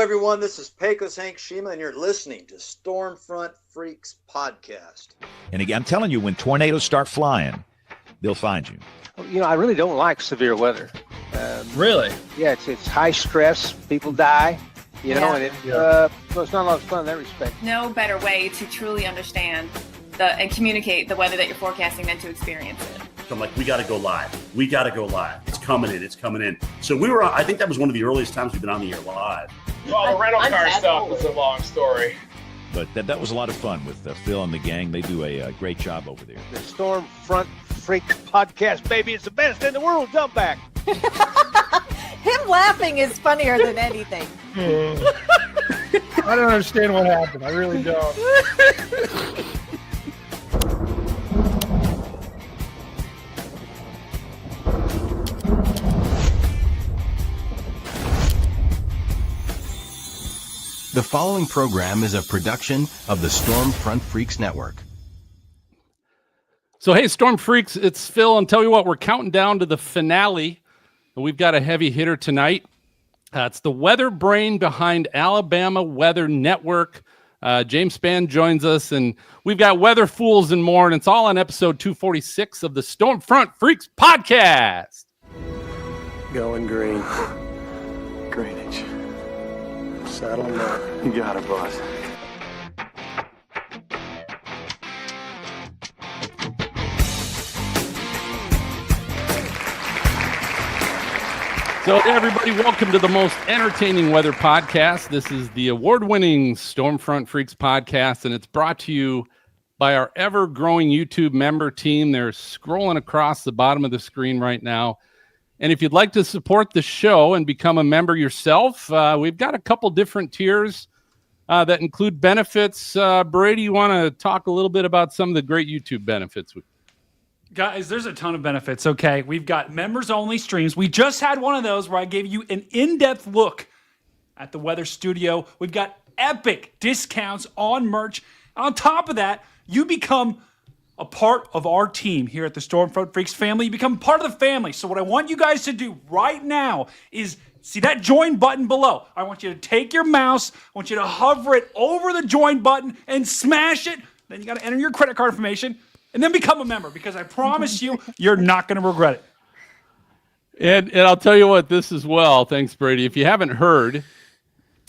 everyone. This is Pecos Hank Shima, and you're listening to Stormfront Freaks Podcast. And again, I'm telling you, when tornadoes start flying, they'll find you. You know, I really don't like severe weather. Really? Yeah, it's high stress. People die. You know, and so it's not a lot of fun in that respect. No better way to truly understand and communicate the weather that you're forecasting than to experience it. So I'm like, we got to go live. We got to go live. It's coming in. It's coming in. So we were, I think that was one of the earliest times we've been on the air live. Well, the rental car stuff was a long story. But that was a lot of fun with Phil and the gang. They do a great job over there. The Stormfront Freaks Podcast, baby. It's the best in the world. Jump back. Him laughing is funnier than anything. I don't understand what happened. I really don't. The following program is a production of the Stormfront Freaks Network. So, hey, Storm Freaks, it's Phil, and tell you what, we're counting down to the finale. We've got a heavy hitter tonight. It's the weather brain behind Alabama Weather Network. James Spann joins us, and we've got Weather Fools and more, and it's all on episode 246 of the Stormfront Freaks Podcast. Going green. Greenwich. Saddle up. You got it, boss. So, everybody, welcome to the most entertaining weather podcast. This is the award-winning Stormfront Freaks podcast, and it's brought to you by our ever-growing YouTube member team. They're scrolling across the bottom of the screen right now. And if you'd like to support the show and become a member yourself, we've got a couple different tiers that include benefits. Brady, you want to talk a little bit about some of the great YouTube benefits? Guys, there's a ton of benefits, okay? We've got members-only streams. We just had one of those where I gave you an in-depth look at the weather studio. We've got epic discounts on merch. On top of that, you become a part of our team here at the Stormfront Freaks family. You become part of the family. So what I want you guys to do right now is see that join button below. I want you to take your mouse. I want you to hover it over the join button and smash it. Then you got to enter your credit card information. And then become a member, because I promise you, you're not going to regret it. And I'll tell you what, this as well. Thanks, Brady. If you haven't heard,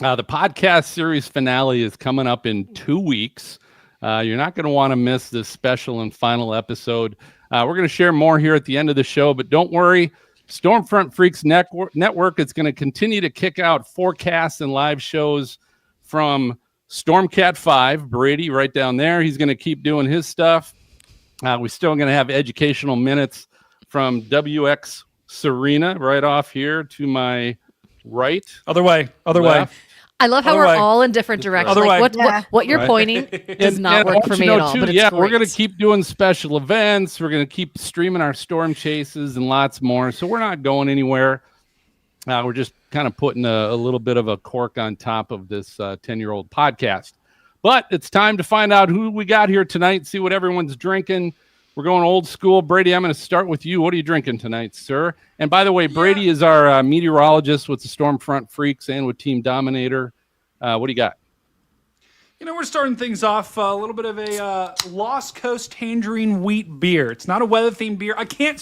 the podcast series finale is coming up in 2 weeks. You're not going to want to miss this special and final episode. We're going to share more here at the end of the show, but don't worry. Stormfront Freaks Network is going to continue to kick out forecasts and live shows from Stormcat 5, Brady right down there. He's going to keep doing his stuff. We're still going to have educational minutes from WX Serena right off here to my right. Other way. I love how we're all in different directions. Like what you're pointing does not work for me at all. But it's great. We're going to keep doing special events. We're going to keep streaming our storm chases and lots more. So we're not going anywhere. We're just kind of putting a little bit of a cork on top of this 10-year-old podcast. But it's time to find out who we got here tonight, see what everyone's drinking. We're going old school. Brady, I'm going to start with you. What are you drinking tonight, sir? And by the way, Brady is our meteorologist with the Stormfront Freaks and with Team Dominator. What do you got? You know, we're starting things off a little bit of a Lost Coast Tangerine Wheat beer. It's not a weather-themed beer. I can't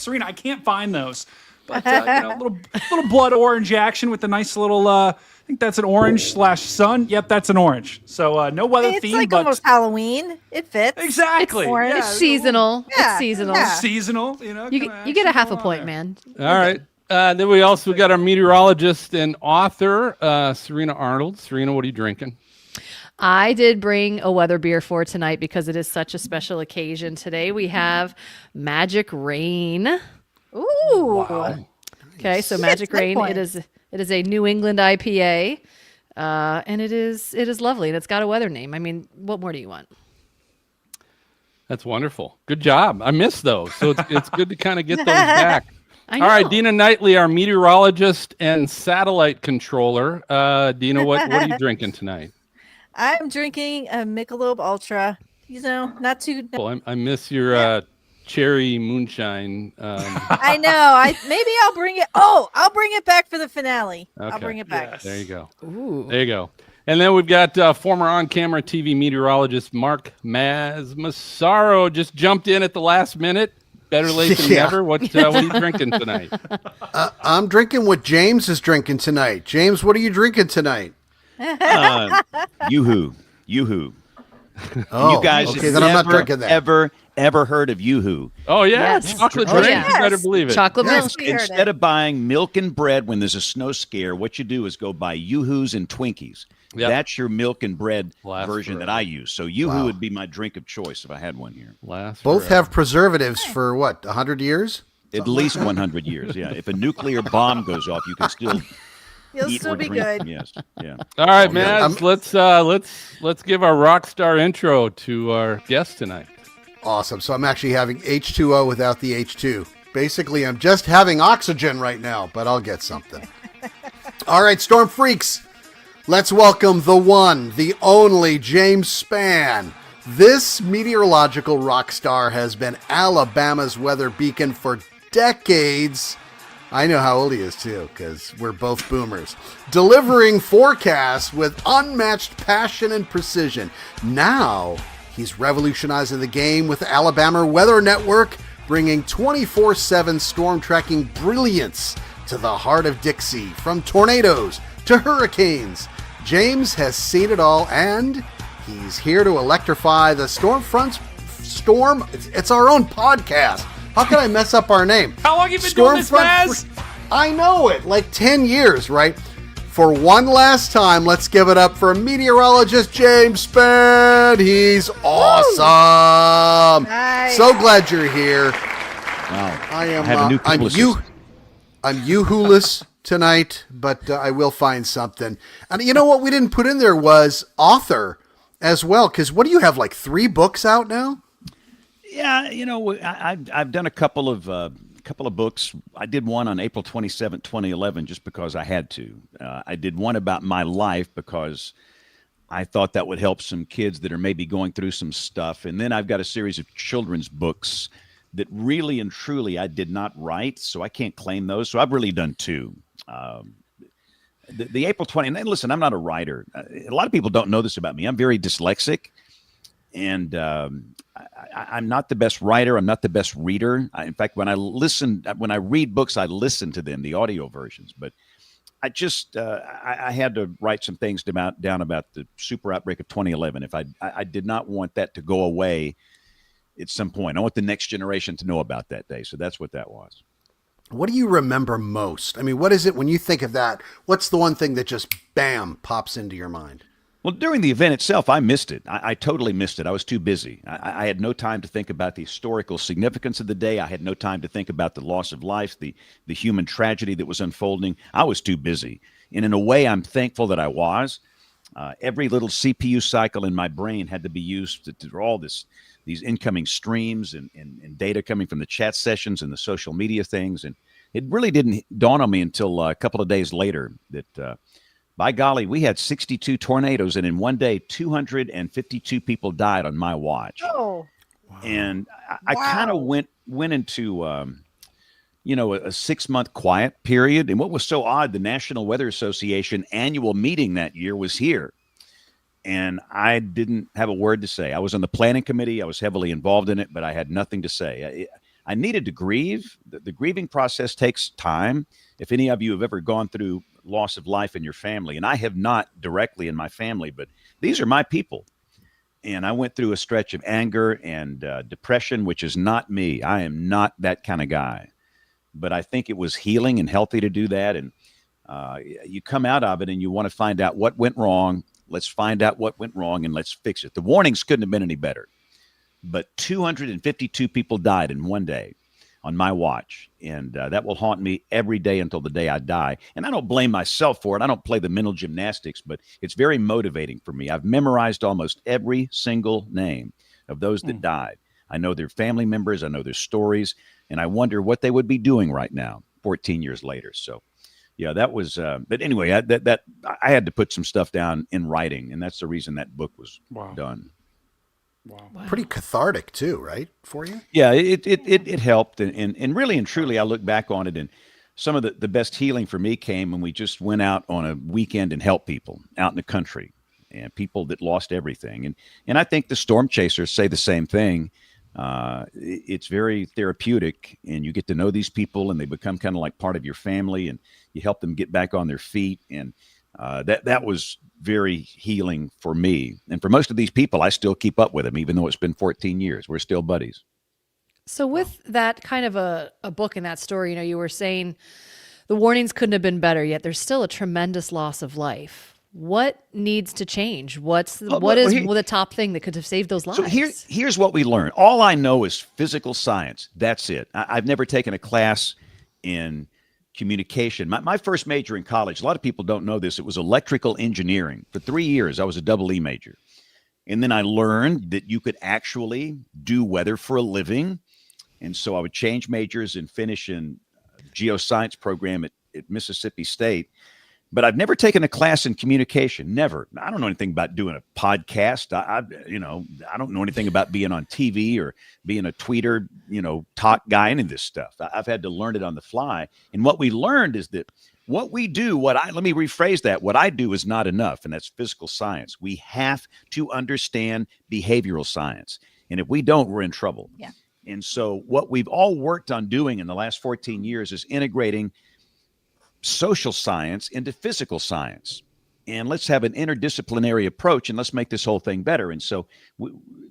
find those. But, a little blood orange action with a nice little... I think that's an orange/sun. Yep, that's an orange. So no weather theme. It's like almost Halloween. It fits. Exactly. It's seasonal. Yeah. It's seasonal. Yeah. Seasonal. You know. You get a half a point, man. All right. Then we also got our meteorologist and author, Serena Arnold. Serena, what are you drinking? I did bring a weather beer for tonight because it is such a special occasion. Today we have Magic Rain. Ooh. Wow. Okay, so Magic Rain. It is a New England IPA, and it is lovely, and it's got a weather name. I mean, what more do you want? That's wonderful. Good job. I missed those, so it's good to kind of get those back. All right, Dina Knightley, our meteorologist and satellite controller. Dina, what are you drinking tonight? I'm drinking a Michelob Ultra. You know, not too. Well, I miss your cherry moonshine. I know. Maybe I'll bring it. Oh, I'll bring it back for the finale. Okay. I'll bring it back. Yes. There you go. Ooh. There you go. And then we've got former on-camera TV meteorologist Mark Massaro just jumped in at the last minute. Better late than never. What are you drinking tonight? I'm drinking what James is drinking tonight. James, what are you drinking tonight? Yoo-hoo. Yoo-hoo. Oh, you guys okay, then I'm not drinking that. ever heard of Yoo-hoo? Oh, yeah. Yes. Chocolate Oh, drink. yes. You better believe it. Chocolate milk. Instead of buying milk and bread when there's a snow scare, what you do is go buy Yoo-hoos and Twinkies. Yep. That's your milk and bread version forever. that I use. So Yoo-hoo would be my drink of choice if I had one here. Both have preservatives for what, 100 years? At least 100 years, yeah. If a nuclear bomb goes off, you can still You'll eat still or be drink. good. Yes, yeah. All right, man. Let's give our rock star intro to our guest tonight. Awesome. So I'm actually having H2O without the H2. Basically, I'm just having oxygen right now, but I'll get something. All right, Storm Freaks. Let's welcome the one, the only James Spann. This meteorological rock star has been Alabama's weather beacon for decades. I know how old he is, too, because we're both boomers. Delivering forecasts with unmatched passion and precision. Now, he's revolutionizing the game with the Alabama Weather Network, bringing 24/7 storm tracking brilliance to the heart of Dixie, from tornadoes to hurricanes. James has seen it all, and he's here to electrify the Stormfront's storm. It's our own podcast. How can I mess up our name? How long have you been doing this, Maz? I know it, like 10 years, right? For one last time, let's give it up for meteorologist James Spann. He's awesome. Nice. So glad you're here. Wow. I am. I have a new publicist. I'm Yoo-hoo-less tonight, but I will find something. And you know what we didn't put in there was author as well, because what do you have, like 3 books out now? Yeah, you know, I've done a couple of books. I did one on April 27, 2011, just because I had to. I did one about my life because I thought that would help some kids that are maybe going through some stuff. And then I've got a series of children's books that really and truly I did not write, so I can't claim those. So I've really done 2. The April 20, and listen, I'm not a writer. A lot of people don't know this about me. I'm very dyslexic, and I'm not the best writer. I'm not the best reader. In fact, when I read books, I listen to them, the audio versions. But I just I had to write some things down about the super outbreak of 2011. If I did not want that to go away at some point. I want the next generation to know about that day. So that's what that was. What do you remember most? I mean, what is it when you think of that? What's the one thing that just, bam, pops into your mind? Well, during the event itself, I missed it. I totally missed it. I was too busy. I had no time to think about the historical significance of the day. I had no time to think about the loss of life, the human tragedy that was unfolding. I was too busy. And in a way, I'm thankful that I was. Every little CPU cycle in my brain had to be used to draw these incoming streams and data coming from the chat sessions and the social media things. And it really didn't dawn on me until a couple of days later that, by golly, we had 62 tornadoes. And in one day, 252 people died on my watch. Oh. And I kind of went into, a 6-month quiet period. And what was so odd, the National Weather Association annual meeting that year was here. And I didn't have a word to say. I was on the planning committee. I was heavily involved in it, but I had nothing to say. I needed to grieve. The grieving process takes time. If any of you have ever gone through loss of life in your family, and I have not directly in my family, but these are my people. And I went through a stretch of anger and depression, which is not me. I am not that kind of guy. But I think it was healing and healthy to do that. And you come out of it and you want to find out what went wrong. Let's find out what went wrong and let's fix it. The warnings couldn't have been any better. But 252 people died in one day on my watch. And that will haunt me every day until the day I die. And I don't blame myself for it. I don't play the mental gymnastics, but it's very motivating for me. I've memorized almost every single name of those that died. I know their family members. I know their stories. And I wonder what they would be doing right now, 14 years later. So, yeah, that was, but anyway, I had to put some stuff down in writing, and that's the reason that book was done. Wow. Pretty cathartic too, right? For you? Yeah, it helped. And really and truly, I look back on it, and some of the best healing for me came when we just went out on a weekend and helped people out in the country and people that lost everything. And I think the storm chasers say the same thing. It's very therapeutic, and you get to know these people, and they become kind of like part of your family, and you help them get back on their feet. And that was very healing for me. And for most of these people, I still keep up with them, even though it's been 14 years. We're still buddies. So with that kind of a book in that story, you were saying the warnings couldn't have been better, yet there's still a tremendous loss of life. What needs to change? What is the top thing that could have saved those lives? So here's what we learned. All I know is physical science. That's it. I've never taken a class in communication. My first major in college, a lot of people don't know this, it was electrical engineering. For 3 years, I was a double E major. And then I learned that you could actually do weather for a living. And so I would change majors and finish in geoscience program at Mississippi State. But I've never taken a class in communication. Never. I don't know anything about doing a podcast. I don't know anything about being on TV or being a tweeter, talk guy, any of this stuff. I've had to learn it on the fly. And what we learned is that what we do, let me rephrase that. What I do is not enough, and that's physical science. We have to understand behavioral science. And if we don't, we're in trouble. Yeah. And so what we've all worked on doing in the last 14 years is integrating social science into physical science. And let's have an interdisciplinary approach, and let's make this whole thing better. And so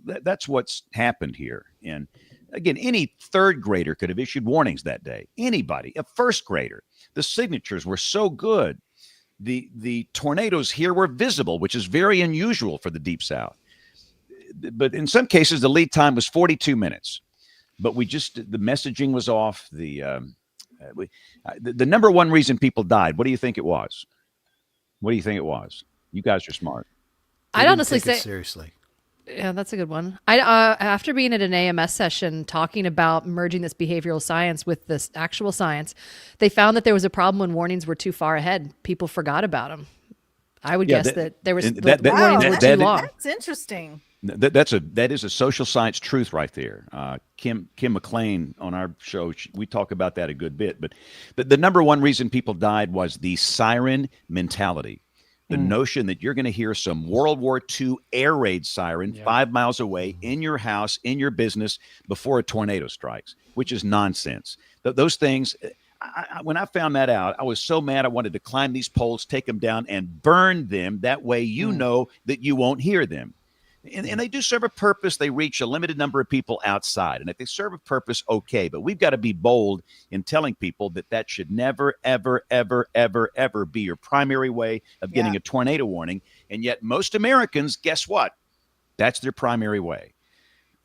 that's what's happened here. And again, any third grader could have issued warnings that day. Anybody, a first grader. The signatures were so good. The tornadoes here were visible, which is very unusual for the Deep South. But in some cases, the lead time was 42 minutes. But the messaging was off. The number one reason people died, what do you think it was? What do you think it was? You guys are smart. I'd honestly say seriously. Yeah, that's a good one. After being at an AMS session talking about merging this behavioral science with this actual science, they found that there was a problem when warnings were too far ahead. People forgot about them. I would guess that there was warnings were too long. That's interesting. That is a social science truth right there. Kim McLean on our show, we talk about that a good bit. But the number one reason people died was the siren mentality. The notion that you're going to hear some World War II air raid siren 5 miles away in your house, in your business, before a tornado strikes, which is nonsense. Those things, when I found that out, I was so mad I wanted to climb these poles, take them down, and burn them. That way you know that you won't hear them. And they do serve a purpose. They reach a limited number of people outside. And if they serve a purpose, okay. But we've got to be bold in telling people that should never, ever, ever, ever, ever be your primary way of getting a tornado warning. And yet most Americans, guess what? That's their primary way.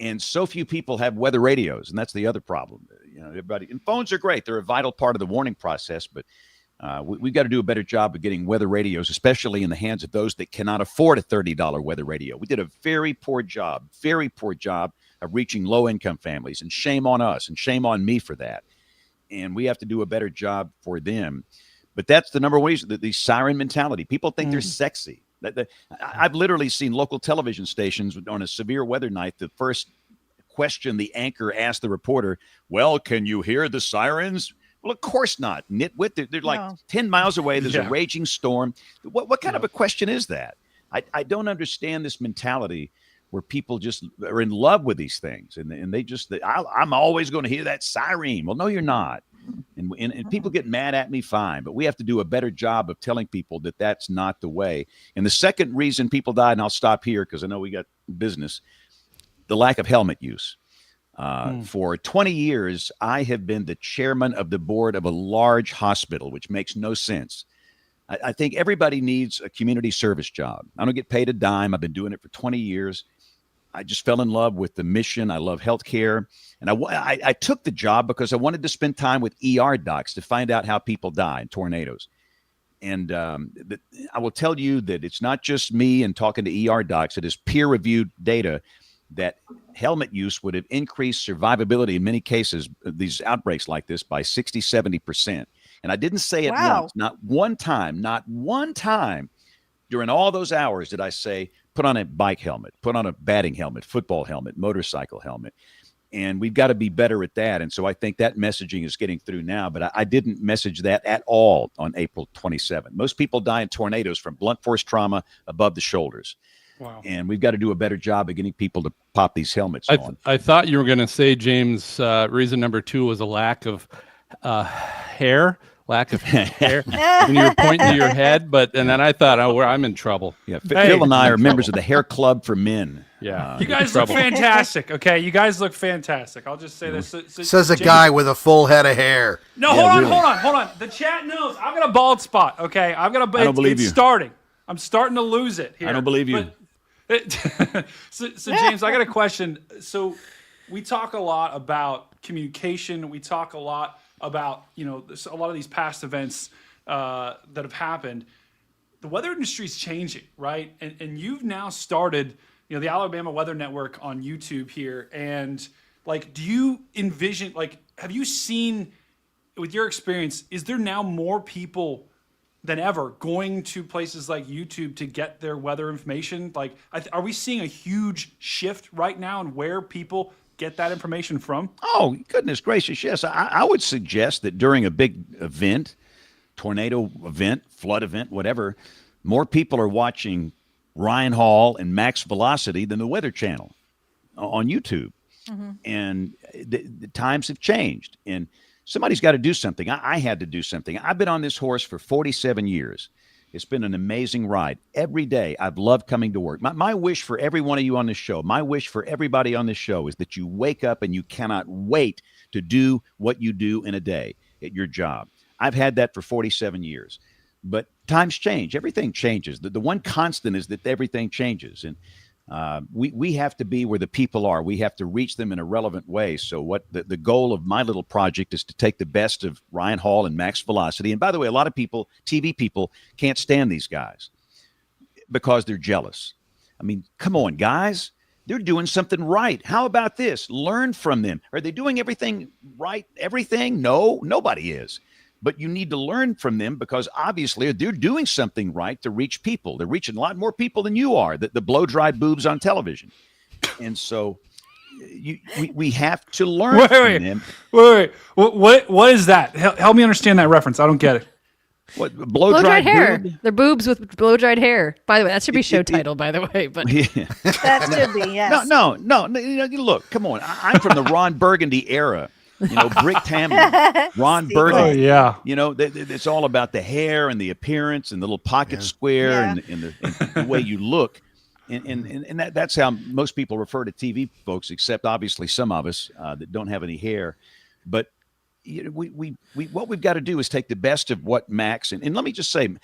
And so few people have weather radios. And that's the other problem. Everybody, and phones are great. They're a vital part of the warning process. But we've got to do a better job of getting weather radios, especially in the hands of those that cannot afford a $30 weather radio. We did a very poor job of reaching low-income families, and shame on us and shame on me for that. And we have to do a better job for them. But that's the number one reason, the siren mentality. People think they're sexy. I've literally seen local television stations on a severe weather night, the first question the anchor asked the reporter, well, can you hear the sirens? Well, of course not. Nitwit, they're like 10 miles away. There's a raging storm. What kind of a question is that? I don't understand this mentality where people just are in love with these things. And they just, I'm always going to hear that siren. Well, no, you're not. And people get mad at me, fine. But we have to do a better job of telling people that that's not the way. And the second reason people died, and I'll stop here because I know we got business, the lack of helmet use. For 20 years, I have been the chairman of the board of a large hospital, which makes no sense. I think everybody needs a community service job. I don't get paid a dime. I've been doing it for 20 years. I just fell in love with the mission. I love healthcare. And I took the job because I wanted to spend time with ER docs to find out how people die in tornadoes. And I will tell you that it's not just me and talking to ER docs. It is peer-reviewed data that helmet use would have increased survivability in many cases, these outbreaks like this, by 60-70%. And I didn't say it once, not one time during all those hours did I say, put on a bike helmet, put on a batting helmet, football helmet, motorcycle helmet. And we've got to be better at that. And so I think that messaging is getting through now. But I didn't message that at all on April 27th. Most people die in tornadoes from blunt force trauma above the shoulders. Wow. And we've got to do a better job of getting people to pop these helmets on. I thought you were going to say, James, reason number 2 was a lack of hair. Lack of hair when you were pointing to your head, and then I thought, I'm in trouble. Yeah, Phil and I are members of the Hair Club for Men. Yeah, you guys look fantastic. Okay, you guys look fantastic. I'll just say this. Says a guy with a full head of hair. No, hold on. The chat knows I've got a bald spot. Okay, I've got a. I don't believe you. Starting. I'm starting to lose it here. I don't believe you. So James, I got a question. So we talk a lot about communication. We talk a lot about, a lot of these past events that have happened. The weather industry is changing, right? And you've now started, the Alabama Weather Network on YouTube here. And do you envision, have you seen, with your experience, is there now more people than ever going to places like YouTube to get their weather information? Are we seeing a huge shift right now in where people get that information from? Oh, goodness gracious, yes. I would suggest that during a big event, tornado event, flood event, whatever, more people are watching Ryan Hall and Max Velocity than the Weather Channel on YouTube. Mm-hmm. And the times have changed, and somebody's got to do something. I had to do something. I've been on this horse for 47 years. It's been an amazing ride. Every day, I've loved coming to work. My wish for every one of you on this show, my wish for everybody on this show is that you wake up and you cannot wait to do what you do in a day at your job. I've had that for 47 years. But times change. Everything changes. The one constant is that everything changes. And we have to be where the people are. We have to reach them in a relevant way. So what the goal of my little project is to take the best of Ryan Hall and Max Velocity. And by the way, a lot of people, TV people, can't stand these guys because they're jealous. I mean, come on, guys. They're doing something right. How about this? Learn from them. Are they doing everything right? Everything? No, nobody is. But you need to learn from them because obviously they're doing something right to reach people. They're reaching a lot more people than you are, the blow-dried boobs on television. And so we have to learn from them. Wait. What is that? Help me understand that reference. I don't get it. What, blow-dried hair? boob? They're boobs with blow-dried hair. By the way, that should be show title, by the way. But yeah. That should be, yes. No. Look, come on. I'm from the Ron Burgundy era. Brick Tamland, Ron Burgundy. Oh, yeah. It's all about the hair and the appearance and the little pocket square and the way you look. And that's how most people refer to TV folks, except obviously some of us that don't have any hair. But we what we've got to do is take the best of what Max and let me just say,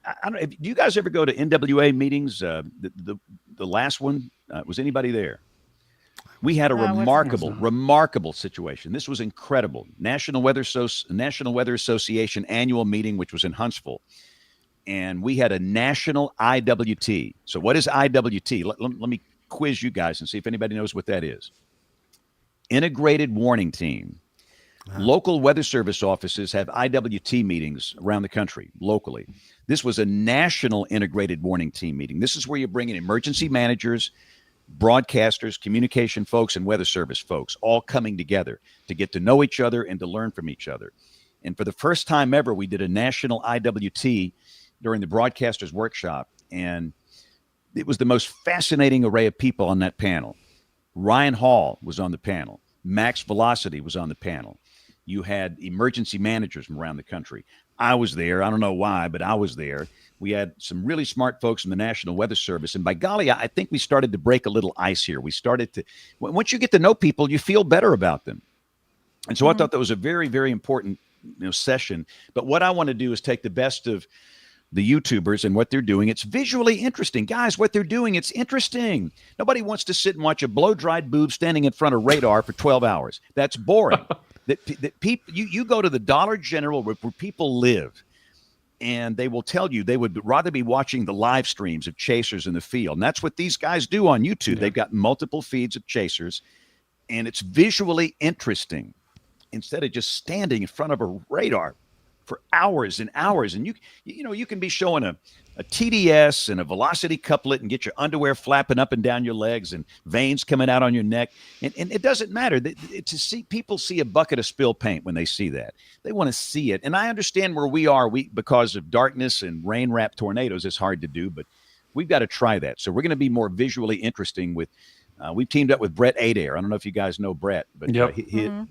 I don't. Do you guys ever go to NWA meetings? The last one, was anybody there? We had a remarkable situation. This was incredible. National Weather Association annual meeting, which was in Huntsville. And we had a national IWT. So what is IWT? Let me quiz you guys and see if anybody knows what that is. Integrated Warning Team. Wow. Local weather service offices have IWT meetings around the country, locally. This was a national integrated warning team meeting. This is where you bring in emergency managers, broadcasters, communication folks, and weather service folks all coming together to get to know each other and to learn from each other. And for the first time ever, we did a national IWT during the broadcasters workshop. And it was the most fascinating array of people on that panel. Ryan Hall was on the panel. Max Velocity was on the panel. You had emergency managers from around the country. I was there. I don't know why, but I was there. We had some really smart folks from the National Weather Service. And by golly, I think we started to break a little ice here. We started to, once you get to know people, you feel better about them. And so I thought that was a very, very important session. But what I want to do is take the best of the YouTubers and what they're doing. It's visually interesting. Guys, what they're doing, it's interesting. Nobody wants to sit and watch a blow-dried boob standing in front of radar for 12 hours. That's boring. That people, you go to the Dollar General where people live, and they will tell you they would rather be watching the live streams of chasers in the field. And that's what these guys do on YouTube. Yeah. They've got multiple feeds of chasers, and it's visually interesting instead of just standing in front of a radar for hours and hours. And you can be showing a a TDS and a velocity couplet and get your underwear flapping up and down your legs and veins coming out on your neck. And it doesn't matter. To see people see a bucket of spill paint when they see that. They want to see it. And I understand where we are. Because of darkness and rain-wrapped tornadoes, it's hard to do, but we've got to try that. So we're going to be more visually interesting with we've teamed up with Brett Adair. I don't know if you guys know Brett, but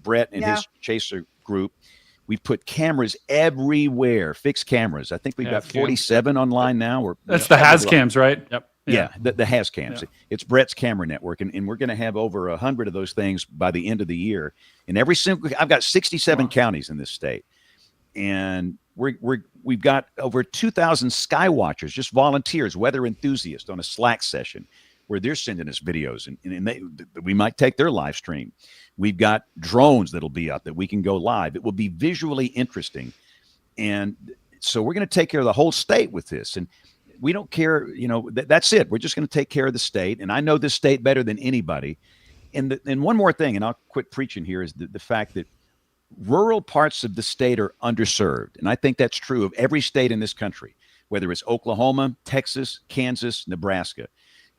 Brett and his Chaser group, we've put cameras everywhere, fixed cameras. I think we've got 47 online now. That's the has cams, right? Yep. Yeah, the has cams. Yeah. It's Brett's camera network, and we're going to have over 100 of those things by the end of the year. And I've got 67 counties in this state, and we've got over 2,000 sky watchers, just volunteers, weather enthusiasts, on a Slack session where they're sending us videos, and we might take their live stream. We've got drones that'll be up that we can go live. It will be visually interesting. And so we're going to take care of the whole state with this. And we don't care, that's it. We're just going to take care of the state. And I know this state better than anybody. And one more thing, and I'll quit preaching here, is the fact that rural parts of the state are underserved. And I think that's true of every state in this country, whether it's Oklahoma, Texas, Kansas, Nebraska.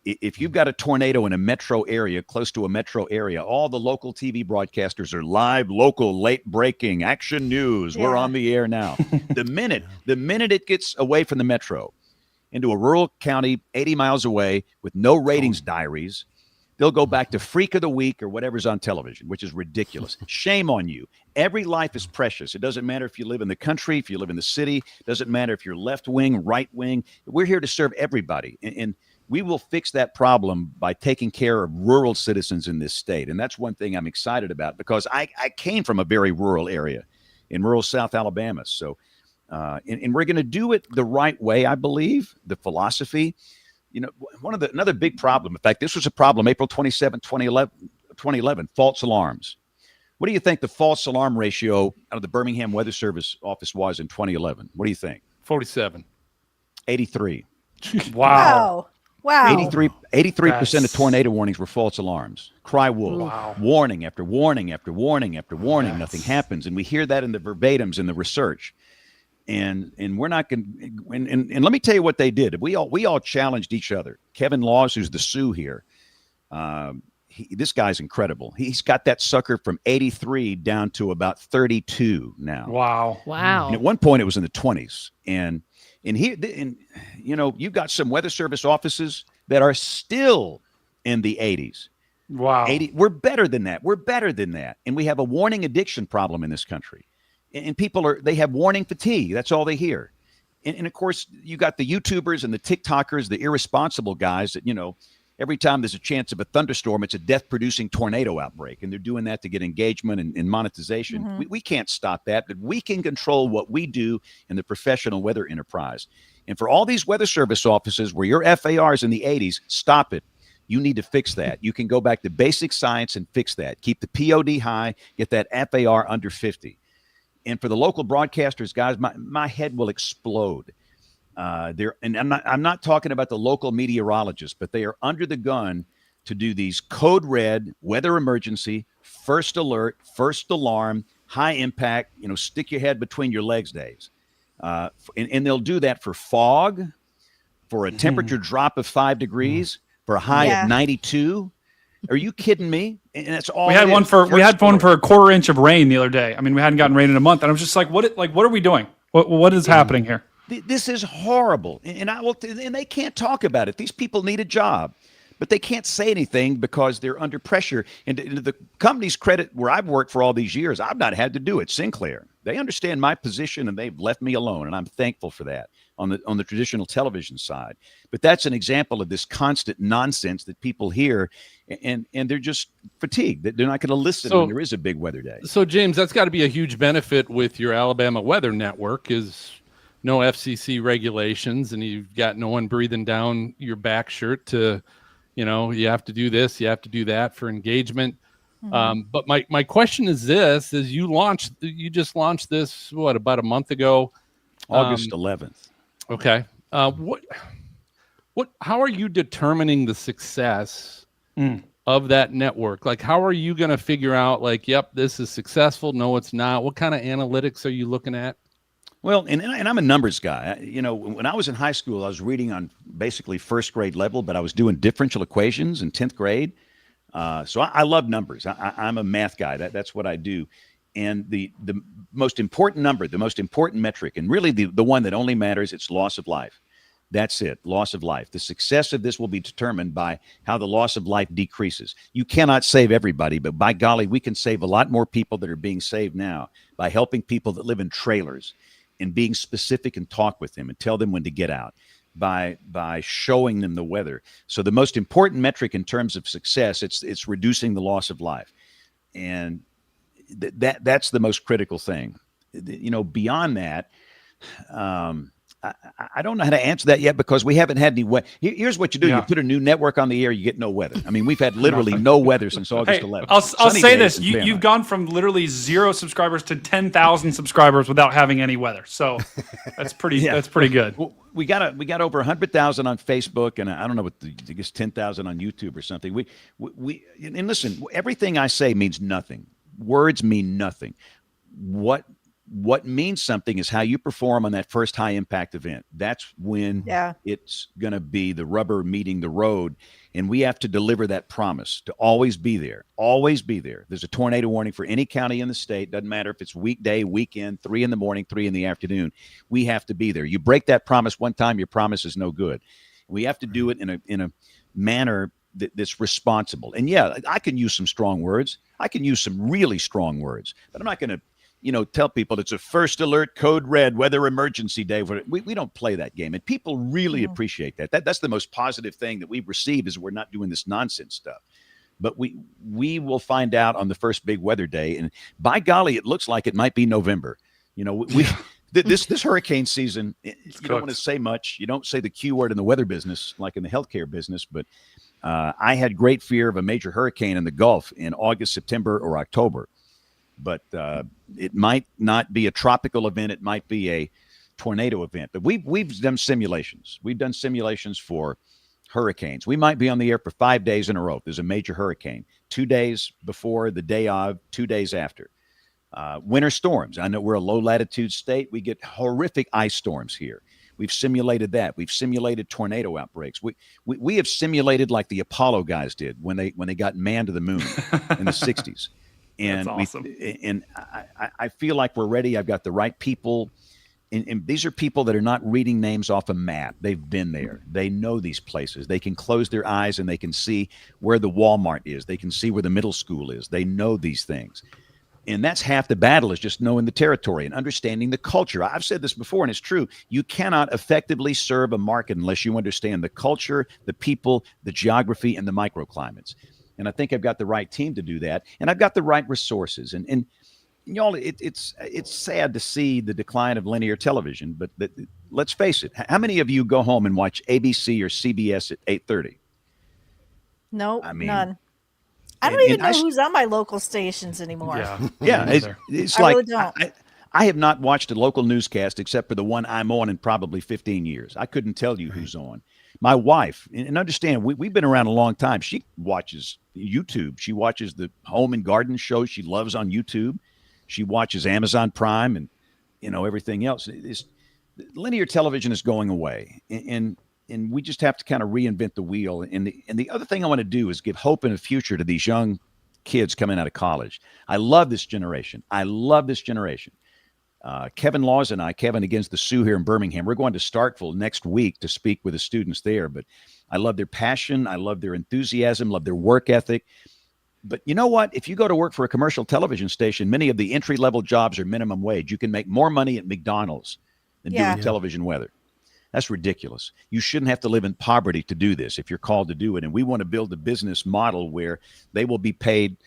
If you've got a tornado in a metro area, close to a metro area, all the local TV broadcasters are live, local, late breaking, action news. Yeah. We're on the air now. The minute it gets away from the metro into a rural county 80 miles away with no ratings diaries, they'll go back to Freak of the Week or whatever's on television, which is ridiculous. Shame on you. Every life is precious. It doesn't matter if you live in the country, if you live in the city. It doesn't matter if you're left wing, right wing. We're here to serve everybody. And we will fix that problem by taking care of rural citizens in this state. And that's one thing I'm excited about, because I came from a very rural area in rural South Alabama. So, and we're going to do it the right way, I believe, the philosophy. Another big problem, in fact, this was a problem April 27, 2011, false alarms. What do you think the false alarm ratio out of the Birmingham Weather Service office was in 2011? What do you think? 47. 83. Wow. 83% of tornado warnings were false alarms. Cry wolf. Wow. Warning after warning after warning after warning. Yes. Nothing happens. And we hear that in the verbatims in the research. And we're not going to, and let me tell you what they did. We all challenged each other. Kevin Laws, who's the Sioux here, this guy's incredible. He's got that sucker from 83 down to about 32 now. Wow. And at one point it was in the 20s. And you've got some Weather Service offices that are still in the 80s. Wow. 80. We're better than that. And we have a warning addiction problem in this country. And people they have warning fatigue. That's all they hear. And of course, you got the YouTubers and the TikTokers, the irresponsible guys that, every time there's a chance of a thunderstorm, it's a death-producing tornado outbreak. And they're doing that to get engagement and monetization. Mm-hmm. We can't stop that, but we can control what we do in the professional weather enterprise. And for all these Weather Service offices where your FAR is in the 80s, stop it. You need to fix that. You can go back to basic science and fix that. Keep the POD high, get that FAR under 50. And for the local broadcasters, guys, my head will explode. And I'm not talking about the local meteorologists, but they are under the gun to do these code red, weather emergency, first alert, first alarm, high impact, stick your head between your legs days. And they'll do that for fog, for a temperature drop of 5 degrees, for a high of 92. Are you kidding me? And that's all. We had one for a quarter inch of rain the other day. I mean, we hadn't gotten rain in a month, and I was just like, what are we doing? What is happening here? This is horrible, and they can't talk about it. These people need a job, but they can't say anything because they're under pressure. And to the company's credit, where I've worked for all these years, I've not had to do it. Sinclair, they understand my position, and they've left me alone, and I'm thankful for that on the traditional television side. But that's an example of this constant nonsense that people hear, and they're just fatigued. They're not going to listen when there is a big weather day. So, James, that's got to be a huge benefit with your Alabama Weather Network is no FCC regulations, and you've got no one breathing down your back shirt to, you have to do this, you have to do that for engagement. Mm-hmm. But my question is this: is you just launched this about a month ago, August 11th. Okay. How are you determining the success of that network? Like, how are you going to figure out, yep, this is successful? No, it's not. What kind of analytics are you looking at? Well, and I'm a numbers guy. When I was in high school, I was reading on basically first grade level, but I was doing differential equations in 10th grade. So I love numbers. I'm a math guy. That's what I do. And the most important number, the most important metric, and really the one that only matters, it's loss of life. That's it, loss of life. The success of this will be determined by how the loss of life decreases. You cannot save everybody, but by golly, we can save a lot more people that are being saved now by helping people that live in trailers and being specific and talk with them and tell them when to get out, by showing them the weather. So the most important metric in terms of success, it's reducing the loss of life. And that's the most critical thing. Beyond that, I don't know how to answer that yet because we haven't had any weather. Here's what you do. Yeah. You put a new network on the air, you get no weather. I mean, we've had literally no weather since August 11th. I'll Sunny say days this. and You've daylight. gone from literally 0 subscribers to 10,000 subscribers without having any weather. So that's pretty that's pretty good. Well, we got over 100,000 on Facebook, and I don't know what I guess 10,000 on YouTube or something. We and listen, everything I say means nothing. Words mean nothing. What means something is how you perform on that first high impact event. That's when it's going to be the rubber meeting the road. And we have to deliver that promise to always be there, always be there. There's a tornado warning for any county in the state. Doesn't matter if it's weekday, weekend, 3 in the morning, 3 in the afternoon. We have to be there. You break that promise one time, your promise is no good. We have to do it in a manner that's responsible. And yeah, I can use some strong words. I can use some really strong words, but I'm not going to tell people it's a first alert code red weather emergency day. We don't play that game. And people really appreciate that. That's the most positive thing that we've received is we're not doing this nonsense stuff. But we will find out on the first big weather day. And by golly, it looks like it might be November. This hurricane season, you don't want to say much. You don't say the Q word in the weather business, like in the healthcare business. But I had great fear of a major hurricane in the Gulf in August, September, or October. But it might not be a tropical event. It might be a tornado event. But we've done simulations. We've done simulations for hurricanes. We might be on the air for 5 days in a row. There's a major hurricane. 2 days before, the day of, 2 days after. Winter storms. I know we're a low-latitude state. We get horrific ice storms here. We've simulated that. We've simulated tornado outbreaks. We have simulated like the Apollo guys did when they got manned to the moon in the 60s. And that's awesome. I feel like we're ready. I've got the right people. And these are people that are not reading names off a map. They've been there. They know these places. They can close their eyes and they can see where the Walmart is. They can see where the middle school is. They know these things. And that's half the battle, is just knowing the territory and understanding the culture. I've said this before, and it's true. You cannot effectively serve a market unless you understand the culture, the people, the geography, and the microclimates. And I think I've got the right team to do that. And I've got the right resources. And y'all, it's sad to see the decline of linear television, but let's face it. How many of you go home and watch ABC or CBS at 8:30? No, I mean, none. I don't even know who's on my local stations anymore. Yeah. It's I like, really don't. I have not watched a local newscast except for the one I'm on in probably 15 years. I couldn't tell you who's on. My wife, and understand, we've been around a long time. She watches YouTube. She watches the home and garden shows she loves on YouTube. She watches Amazon Prime and, everything else. Linear television is going away. And we just have to kind of reinvent the wheel. And the other thing I want to do is give hope and a future to these young kids coming out of college. I love this generation. Kevin Laws and I, Kevin against the Sioux here in Birmingham, we're going to Starkville next week to speak with the students there. But I love their passion. I love their enthusiasm, love their work ethic. But you know what? If you go to work for a commercial television station, many of the entry-level jobs are minimum wage. You can make more money at McDonald's than doing television weather. That's ridiculous. You shouldn't have to live in poverty to do this if you're called to do it. And we want to build a business model where they will be paid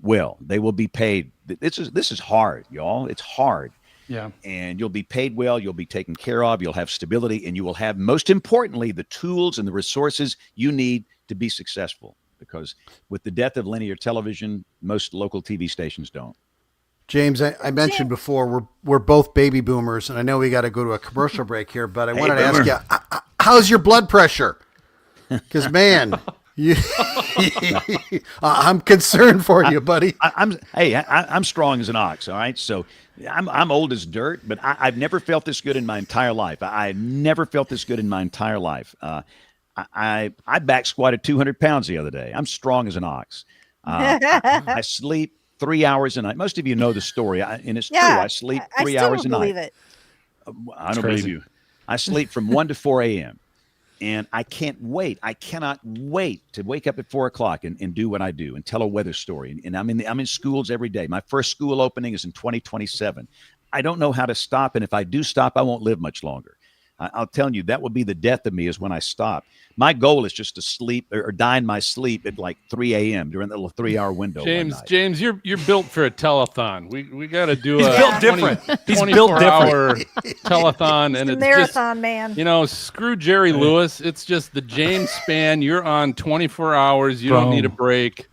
well. They will be paid. This is hard, y'all. It's hard. Yeah. And you'll be paid well. You'll be taken care of. You'll have stability. And you will have, most importantly, the tools and the resources you need to be successful. Because with the death of linear television, most local TV stations don't. James, I mentioned before, we're both baby boomers, and I know we got to go to a commercial break here, but I wanted to ask you, how's your blood pressure? Because, man, I'm concerned for you, buddy. I'm strong as an ox. All right, so I'm old as dirt, but I've never felt this good in my entire life. I never felt this good in my entire life. I back squatted 200 pounds the other day. I'm strong as an ox. I sleep 3 hours a night. Most of you know the story, and it's true. I sleep 3 hours a night. I still believe it. I don't believe you. I sleep from 1 to 4 a.m. And I can't wait. I cannot wait to wake up at 4 o'clock and do what I do and tell a weather story. And I'm in schools every day. My first school opening is in 2027. I don't know how to stop. And if I do stop, I won't live much longer. I'll tell you, that will be the death of me is when I stop. My goal is just to sleep or die in my sleep at like 3 a.m. during that little 3-hour window. James, you're built for a telethon. We got to do He's a built different. He's built hour telethon, and It's a it's marathon, just, man. screw Jerry Lewis. It's just the James Spann. You're on 24 hours. You don't need a break.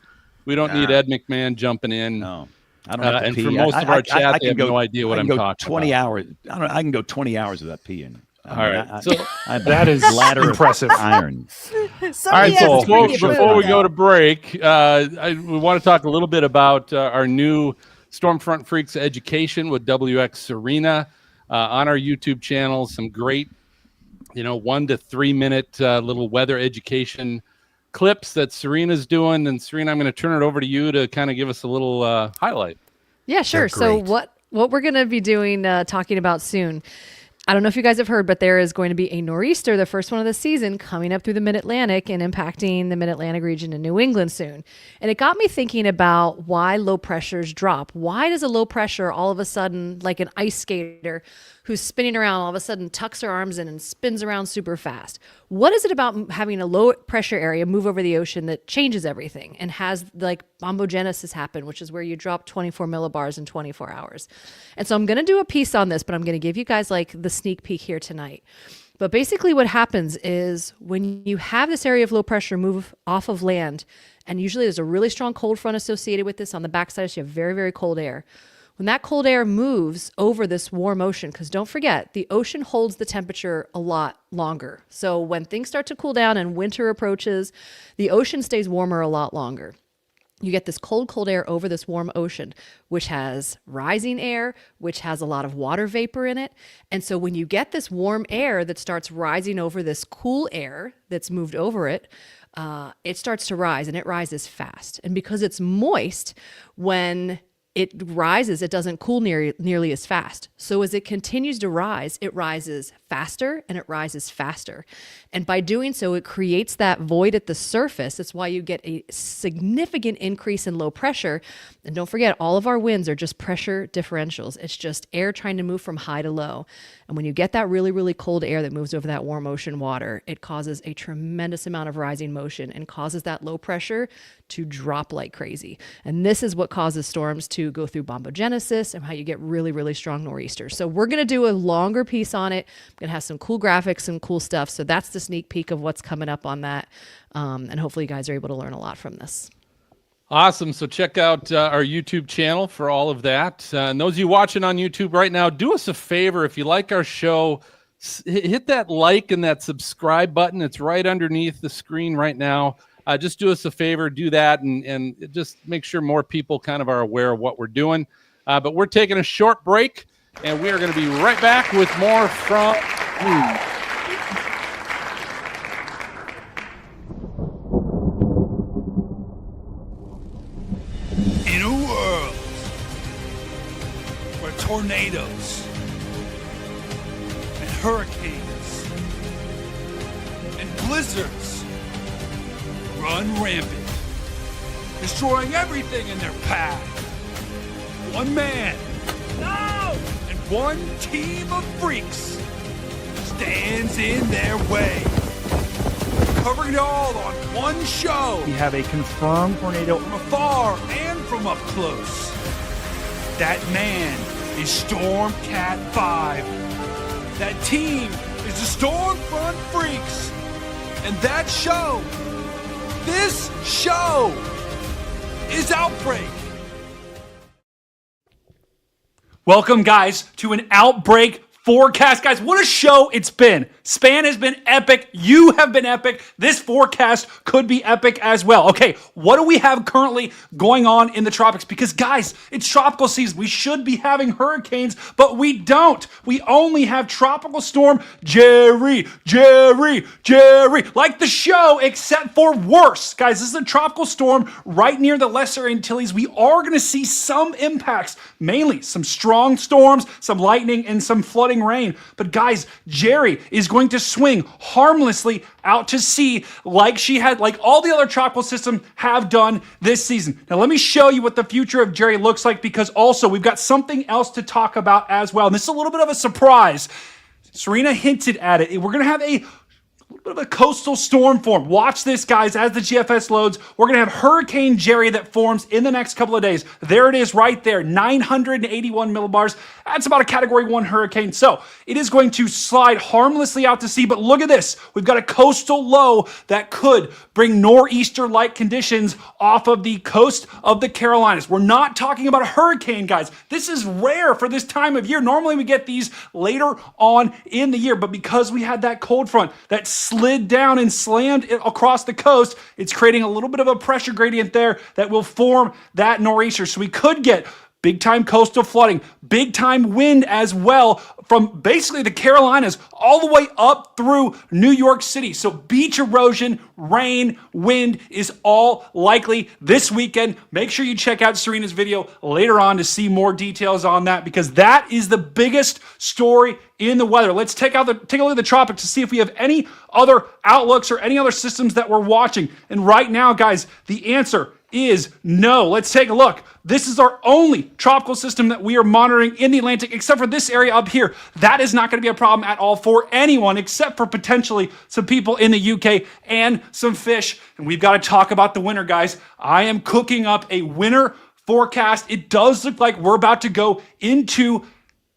We don't need Ed McMahon jumping in. No. I don't have to and pee. for most of our chat, they have no idea what I'm talking 20 about. hours. I can go 20 hours without peeing. All right. So that is impressive. Iron. All right. So before we go to break, we want to talk a little bit about our new Stormfront Freaks education with WX Serena on our YouTube channel. Some great, 1 to 3 minute little weather education clips that Serena's doing. And Serena, I'm going to turn it over to you to kind of give us a little highlight. Yeah, sure. So what we're going to be doing, talking about soon. I don't know if you guys have heard, but there is going to be a nor'easter, the first one of the season, coming up through the Mid-Atlantic and impacting the Mid-Atlantic region in New England soon. And it got me thinking about why low pressures drop. Why does a low pressure all of a sudden, like an ice skater who's spinning around, all of a sudden tucks her arms in and spins around super fast? What is it about having a low pressure area move over the ocean that changes everything and has like bombogenesis happen, which is where you drop 24 millibars in 24 hours? And so I'm going to do a piece on this, but I'm going to give you guys like the sneak peek here tonight. But basically what happens is when you have this area of low pressure move off of land, and usually there's a really strong cold front associated with this on the backside, so you have very, very cold air. When that cold air moves over this warm ocean, because don't forget, the ocean holds the temperature a lot longer. So when things start to cool down and winter approaches, the ocean stays warmer a lot longer. You get this cold, cold air over this warm ocean, which has rising air, which has a lot of water vapor in it. And so when you get this warm air that starts rising over this cool air that's moved over it, it starts to rise, and it rises fast. And because it's moist, when it rises, it doesn't cool nearly as fast. So as it continues to rise, it rises faster and it rises faster. And by doing so, it creates that void at the surface. That's why you get a significant increase in low pressure. And don't forget, all of our winds are just pressure differentials. It's just air trying to move from high to low. And when you get that really, really cold air that moves over that warm ocean water, it causes a tremendous amount of rising motion and causes that low pressure to drop like crazy. And this is what causes storms to go through bombogenesis and how you get really, really strong nor'easters. So we're going to do a longer piece on it. I'm going to have some cool graphics and cool stuff. So that's the sneak peek of what's coming up on that. And hopefully you guys are able to learn a lot from this. Awesome. So check out our YouTube channel for all of that. And those of you watching on YouTube right now, do us a favor. If you like our show, hit that like and that subscribe button. It's right underneath the screen right now. Just do us a favor, do that, and just make sure more people kind of are aware of what we're doing. But we're taking a short break, and we are going to be right back with more from you. In a world where tornadoes and hurricanes and blizzards run rampant, destroying everything in their path, one man and one team of freaks stands in their way, covering it all on one show. We have a confirmed tornado From afar and from up close. That man is Storm Cat 5. That team is the Stormfront Freaks. And that show, this show, is Outbreak. Welcome, guys, to an Outbreak forecast. Guys, what a show it's been. Spann has been epic. You have been epic. This forecast could be epic as well. Okay, what do we have currently going on in the tropics? Because, guys, it's tropical season. We should be having hurricanes, but we don't. We only have tropical storm Jerry. Like the show, except for worse. Guys, this is a tropical storm right near the Lesser Antilles. We are going to see some impacts, mainly some strong storms, some lightning, and some flooding rain. But guys, Jerry is going to swing harmlessly out to sea like all the other tropical systems have done this season. Now let me show you what the future of Jerry looks like, because also we've got something else to talk about as well. And this is a little bit of a surprise. Serena hinted at it. We're going to have a little bit of a coastal storm form. Watch this, guys, as the GFS loads. We're going to have Hurricane Jerry that forms in the next couple of days. There it is right there, 981 millibars. That's about a Category 1 hurricane. So it is going to slide harmlessly out to sea, but look at this. We've got a coastal low that could bring nor'easter-like conditions off of the coast of the Carolinas. We're not talking about a hurricane, guys. This is rare for this time of year. Normally we get these later on in the year, but because we had that cold front that slid down and slammed it across the coast, it's creating a little bit of a pressure gradient there that will form that nor'easter. So we could get big time coastal flooding, big time wind as well from basically the Carolinas all the way up through New York City. So beach erosion, rain, wind is all likely this weekend. Make sure you check out Serena's video later on to see more details on that, because that is the biggest story in the weather. Let's take a look at the tropics to see if we have any other outlooks or any other systems that we're watching. And right now, guys, the answer is no. Let's take a look. This is our only tropical system that we are monitoring in the Atlantic, except for this area up here. That is not going to be a problem at all for anyone, except for potentially some people in the UK and some fish. And we've got to talk about the winter, guys. I am cooking up a winter forecast. It does look like we're about to go into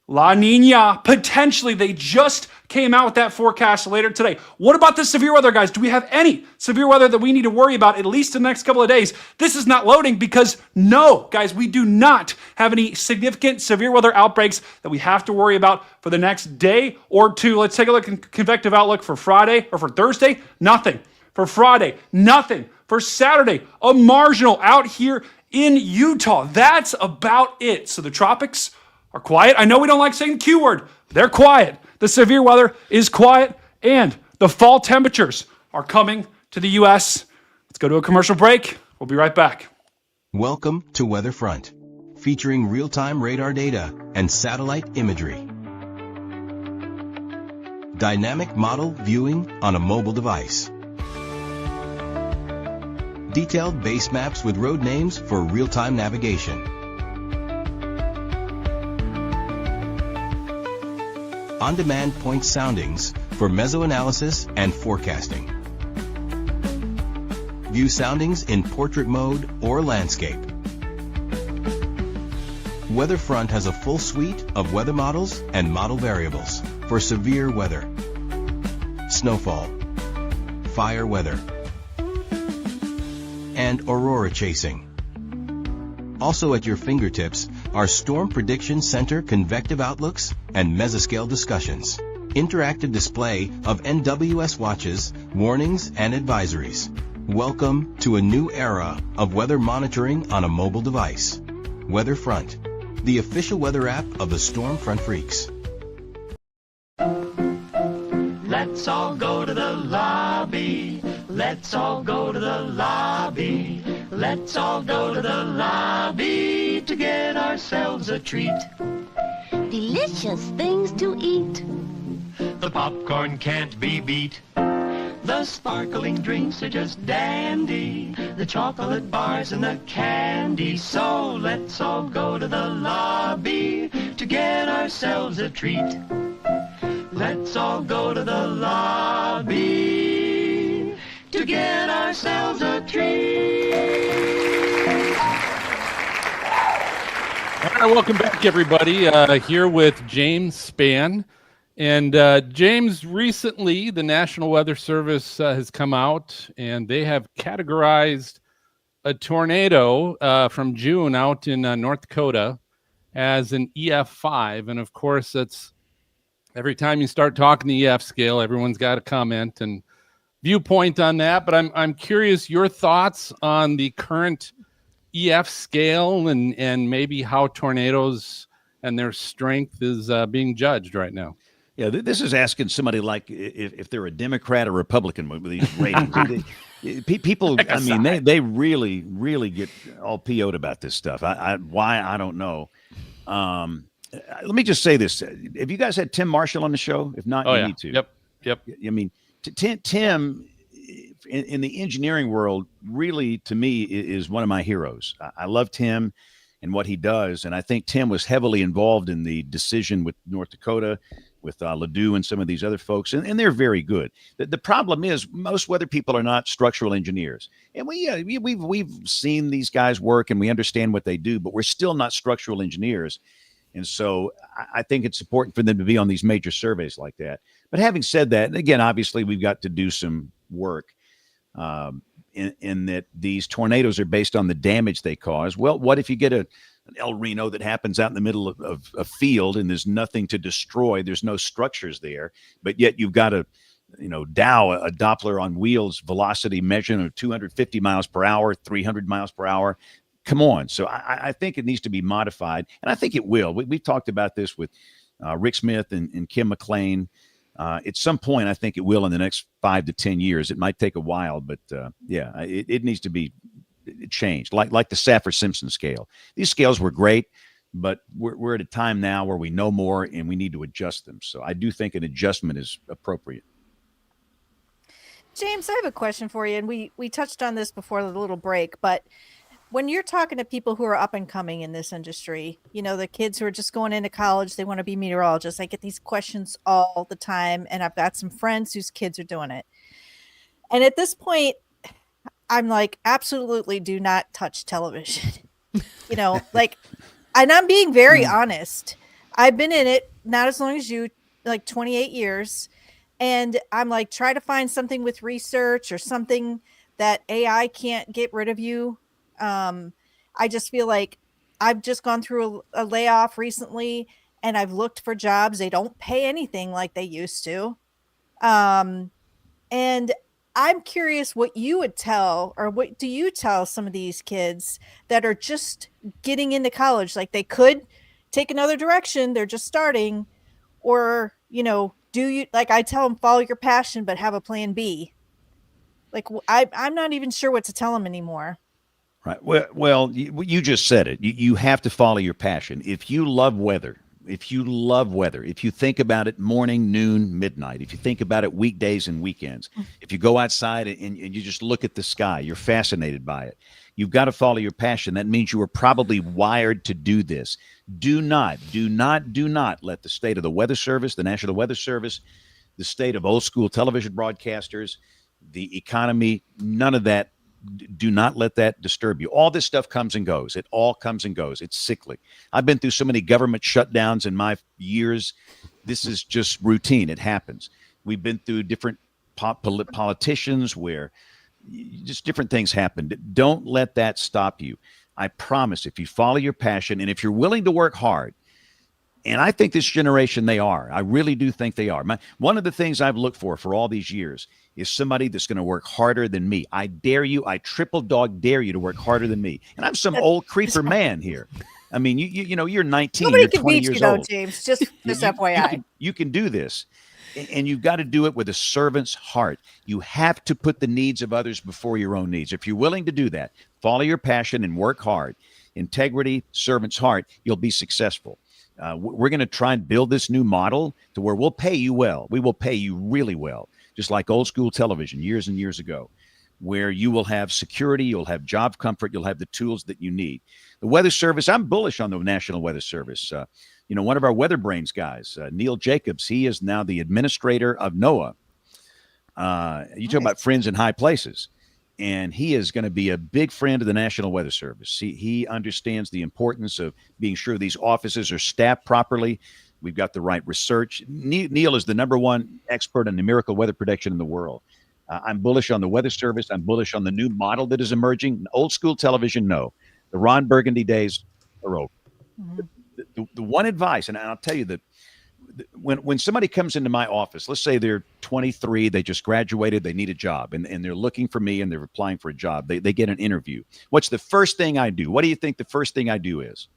La Nina. Potentially, they just came out with that forecast later today. What about the severe weather, guys? Do we have any severe weather that we need to worry about at least in the next couple of days? This is not loading because no, guys, we do not have any significant severe weather outbreaks that we have to worry about for the next day or two. Let's take a look at convective outlook for Friday or for Thursday. Nothing. For Friday, nothing. For Saturday, a marginal out here in Utah. That's about it. So the tropics are quiet. I know we don't like saying the Q word. They're quiet. The severe weather is quiet, and the fall temperatures are coming to the U.S. Let's go to a commercial break. We'll be right back. Welcome to Weatherfront, featuring real-time radar data and satellite imagery. Dynamic model viewing on a mobile device. Detailed base maps with road names for real-time navigation. On-demand point soundings for mesoanalysis and forecasting. View soundings in portrait mode or landscape. Weatherfront has a full suite of weather models and model variables for severe weather, snowfall, fire weather, and aurora chasing. Also at your fingertips are Storm Prediction Center convective outlooks and mesoscale discussions. Interactive display of NWS watches, warnings, and advisories. Welcome to a new era of weather monitoring on a mobile device. Weatherfront, the official weather app of the Storm Front Freaks. Let's all go to the lobby. Let's all go to the lobby. Let's all go to the lobby to get ourselves a treat. Delicious things to eat. The popcorn can't be beat. The sparkling drinks are just dandy. The chocolate bars and the candy. So let's all go to the lobby to get ourselves a treat. Let's all go to the lobby to get ourselves a treat. All right, welcome back, everybody. Here with James Spann. And James, recently the National Weather Service has come out and they have categorized a tornado from June out in North Dakota as an EF5. And of course, that's Every time you start talking the EF scale, everyone's got a comment and viewpoint on that. But I'm curious your thoughts on the current EF scale and maybe how tornadoes and their strength is being judged right now. Yeah, this is asking somebody like if they're a Democrat or Republican with these ratings. People, I mean, they really, really get all PO'd about this stuff. Why, I don't know. Let me just say this. Have you guys had Tim Marshall on the show? If not, you need to. Yep. I mean, Tim in the engineering world, really, to me, is one of my heroes. I love Tim and what he does. And I think Tim was heavily involved in the decision with North Dakota, with Ledoux and some of these other folks, and they're very good. The problem is most weather people are not structural engineers, and we've seen these guys work and we understand what they do, but we're still not structural engineers. And so I think it's important for them to be on these major surveys like that. But having said that, again, obviously we've got to do some work in that these tornadoes are based on the damage they cause. Well, what if you get an El Reno that happens out in the middle of a field and there's nothing to destroy? There's no structures there, but yet you've got a Doppler on wheels velocity measurement of 250 miles per hour, 300 miles per hour. Come on. So I think it needs to be modified, and I think it will. We've talked about this with Rick Smith and Kim McLean. At some point, I think it will in the next 5 to 10 years. It might take a while, but it needs to be changed, like the Saffir-Simpson scale. These scales were great, but we're at a time now where we know more and we need to adjust them. So I do think an adjustment is appropriate. James, I have a question for you, and we touched on this before the little break, but when you're talking to people who are up and coming in this industry, the kids who are just going into college, they want to be meteorologists. I get these questions all the time, and I've got some friends whose kids are doing it. And at this point, I'm like, absolutely do not touch television. And I'm being very honest. I've been in it not as long as you, like 28 years. And I'm like, try to find something with research or something that AI can't get rid of you. I just feel like I've just gone through a layoff recently, and I've looked for jobs. They don't pay anything like they used to. And I'm curious what you would tell, or what do you tell some of these kids that are just getting into college? Like, they could take another direction. They're just starting, or, do you, like I tell them, follow your passion, but have a plan B. Like, I'm not even sure what to tell them anymore. Right. Well, you just said it. You have to follow your passion. If you love weather, if you think about it morning, noon, midnight, if you think about it weekdays and weekends, if you go outside and you just look at the sky, you're fascinated by it. You've got to follow your passion. That means you are probably wired to do this. Do not let the state of the Weather Service, the National Weather Service, the state of old school television broadcasters, the economy, none of that. Do not let that disturb you. All this stuff comes and goes. It all comes and goes. It's cyclic. I've been through so many government shutdowns in my years. This is just routine. It happens. We've been through different politicians where just different things happen. Don't let that stop you. I promise, if you follow your passion and if you're willing to work hard, and I think this generation, they are. I really do think they are. One of the things I've looked for all these years is somebody that's going to work harder than me. I dare you. I triple dog dare you to work harder than me. And I'm some old creeper man here. I mean, you're 19. Nobody you're can 20 beat years you, though, old. James. Just FYI. You can do this. And you've got to do it with a servant's heart. You have to put the needs of others before your own needs. If you're willing to do that, follow your passion and work hard. Integrity, servant's heart, you'll be successful. We're going to try and build this new model to where we'll pay you well. We will pay you really well, just like old school television years and years ago, where you will have security, you'll have job comfort, you'll have the tools that you need. The Weather Service, I'm bullish on the National Weather Service. One of our Weather Brains guys, Neil Jacobs, he is now the administrator of NOAA. You talk about friends in high places. And he is going to be a big friend of the National Weather Service. He understands the importance of being sure these offices are staffed properly. We've got the right research. Neil is the number one expert on numerical weather prediction in the world. I'm bullish on the Weather Service. I'm bullish on the new model that is emerging. Old school television, no. The Ron Burgundy days are over. Mm-hmm. The one advice, and I'll tell you that when somebody comes into my office, let's say they're 23, they just graduated, they need a job, and they're looking for me and they're applying for a job. They get an interview. What's the first thing I do? What do you think the first thing I do is?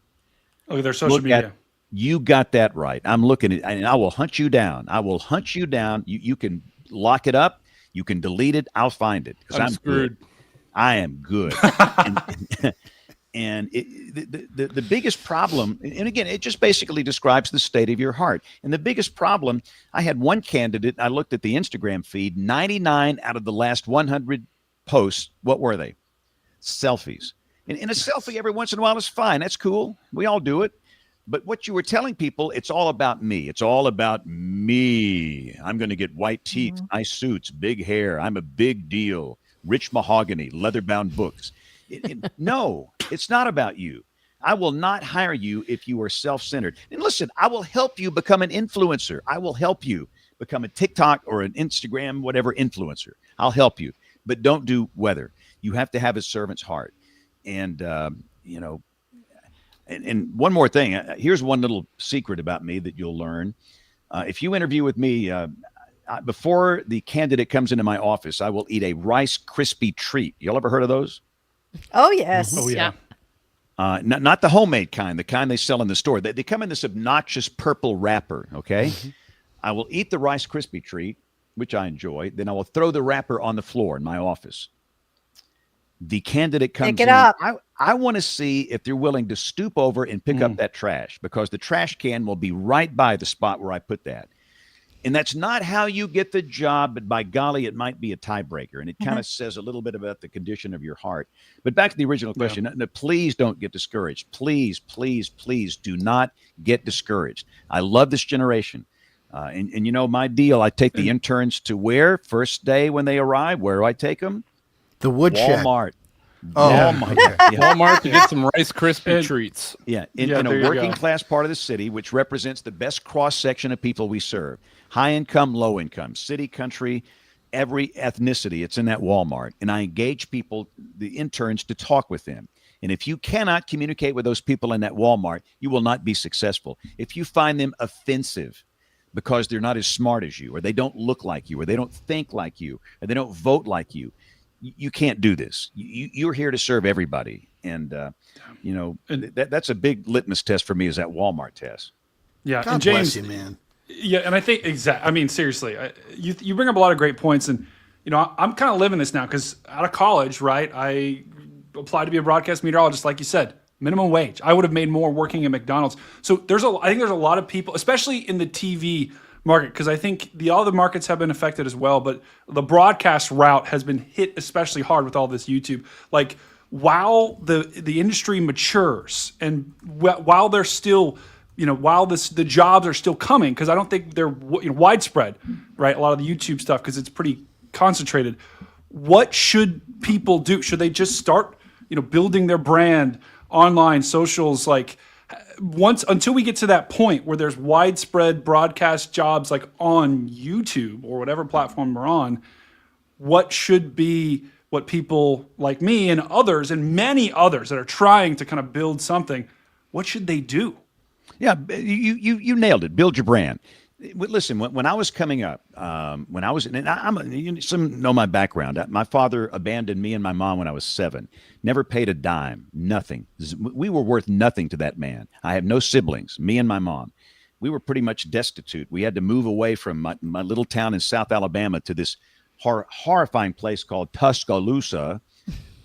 Look at their social media. You got that right. I'm looking at, and I will hunt you down. I will hunt you down. You can lock it up. You can delete it. I'll find it because I'm screwed. Good. I am good. And the biggest problem, and again, it just basically describes the state of your heart. And the biggest problem, I had one candidate, I looked at the Instagram feed, 99 out of the last 100 posts, what were they? Selfies. And a selfie every once in a while is fine. That's cool. We all do it. But what you were telling people, it's all about me. It's all about me. I'm going to get white teeth, nice suits, big hair. I'm a big deal. Rich mahogany, leather-bound books. No, it's not about you. I will not hire you if you are self-centered. And listen, I will help you become an influencer. I will help you become a TikTok or an Instagram, whatever influencer. I'll help you. But don't do weather. You have to have a servant's heart. And, and one more thing. Here's one little secret about me that you'll learn. If you interview with me, before the candidate comes into my office, I will eat a Rice Krispie treat. Y'all ever heard of those? Oh, yes. Oh, yeah. Not the homemade kind, the kind they sell in the store. They come in this obnoxious purple wrapper, okay? I will eat the Rice Krispie treat, which I enjoy. Then I will throw the wrapper on the floor in my office. The candidate comes in. Up. I want to see if they're willing to stoop over and pick up that trash, because the trash can will be right by the spot where I put that. And that's not how you get the job, but by golly, it might be a tiebreaker. And it kind of says a little bit about the condition of your heart. But back to the original question, no, please don't get discouraged. Please, please, please do not get discouraged. I love this generation. And you know, my deal, I take the interns to where? First day when they arrive, where do I take them? The woodshed. Walmart. Oh, Walmart. yeah. Walmart to get some Rice Krispie treats. Yeah, in a working class part of the city, which represents the best cross-section of people we serve. High income, low income, city, country, every ethnicity. It's in that Walmart. And I engage people, the interns, to talk with them. And if you cannot communicate with those people in that Walmart, you will not be successful. If you find them offensive because they're not as smart as you, or they don't look like you, or they don't think like you, or they don't vote like you, you can't do this. You're here to serve everybody. And, that's a big litmus test for me, is that Walmart test. Yeah. God and James, bless you, man. Yeah. And I think I mean, seriously, you bring up a lot of great points, and, I'm kind of living this now, because out of college, right, I applied to be a broadcast meteorologist, like you said, minimum wage. I would have made more working at McDonald's. So I think there's a lot of people, especially in the TV market, because I think all the markets have been affected as well, but the broadcast route has been hit especially hard with all this YouTube. Like, while the industry matures, and while they're still, while the jobs are still coming, because I don't think they're widespread, right? A lot of the YouTube stuff, because it's pretty concentrated. What should people do? Should they just start, building their brand online, socials, like, until we get to that point where there's widespread broadcast jobs, like on YouTube or whatever platform we're on, what should be what people like me and others and many others that are trying to kind of build something, what should they do? Yeah, you nailed it. Build your brand. Listen, when I was coming up, some know my background. My father abandoned me and my mom when I was 7. Never paid a dime, nothing. We were worth nothing to that man. I have no siblings, me and my mom. We were pretty much destitute. We had to move away from my little town in South Alabama to this horrifying place called Tuscaloosa.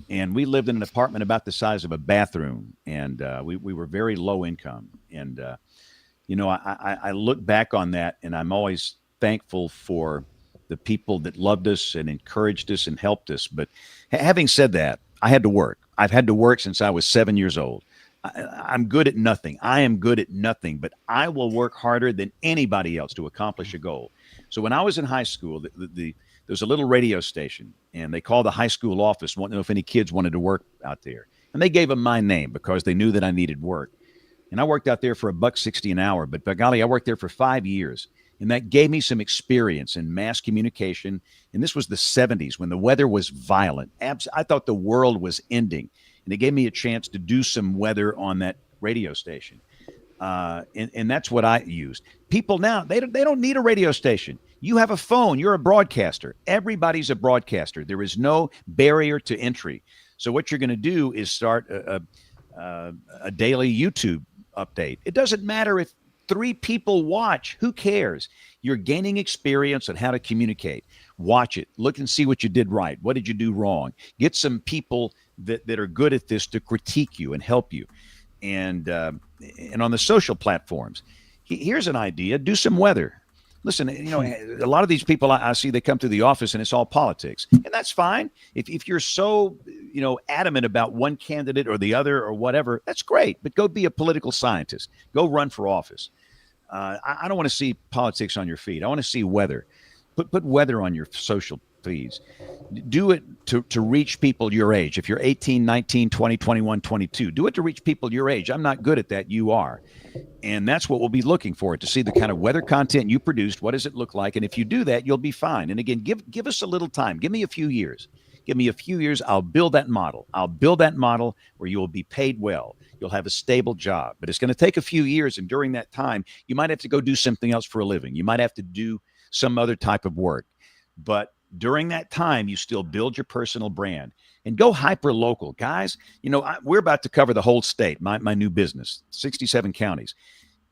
And we lived in an apartment about the size of a bathroom. And we were very low income. And, I look back on that, and I'm always thankful for the people that loved us and encouraged us and helped us. But having said that, I had to work. I've had to work since I was 7 years old. I'm good at nothing. I am good at nothing, but I will work harder than anybody else to accomplish a goal. So when I was in high school, there was a little radio station, and they called the high school office, wanted to know if any kids wanted to work out there. And they gave them my name because they knew that I needed work. And I worked out there for $1.60 an hour, but by golly, I worked there for 5 years. And that gave me some experience in mass communication. And this was the 70s when the weather was violent. I thought the world was ending. And it gave me a chance to do some weather on that radio station. And that's what I used. People now, they don't need a radio station. You have a phone. You're a broadcaster. Everybody's a broadcaster. There is no barrier to entry. So what you're going to do is start a daily YouTube update. It doesn't matter if 3 people watch. Who cares? You're gaining experience on how to communicate. Watch it. Look and see what you did right. What did you do wrong? Get some people that are good at this to critique you and help you. And on the social platforms, here's an idea: do some weather. Listen, a lot of these people I see, they come to the office and it's all politics, and that's fine. If you're so adamant about one candidate or the other or whatever, that's great. But go be a political scientist. Go run for office. I don't want to see politics on your feed. I want to see weather. Put weather on your social feeds. Do it to reach people your age. If you're 18, 19, 20, 21, 22, do it to reach people your age. I'm not good at that. You are. And that's what we'll be looking for, to see the kind of weather content you produced. What does it look like? And if you do that, you'll be fine. And again, give us a little time. Give me a few years. Give me a few years. I'll build that model. I'll build that model where you will be paid well. You'll have a stable job. But it's going to take a few years. And during that time, you might have to go do something else for a living. You might have to do some other type of work. But during that time, you still build your personal brand and go hyper local. Guys, we're about to cover the whole state, my new business, 67 counties.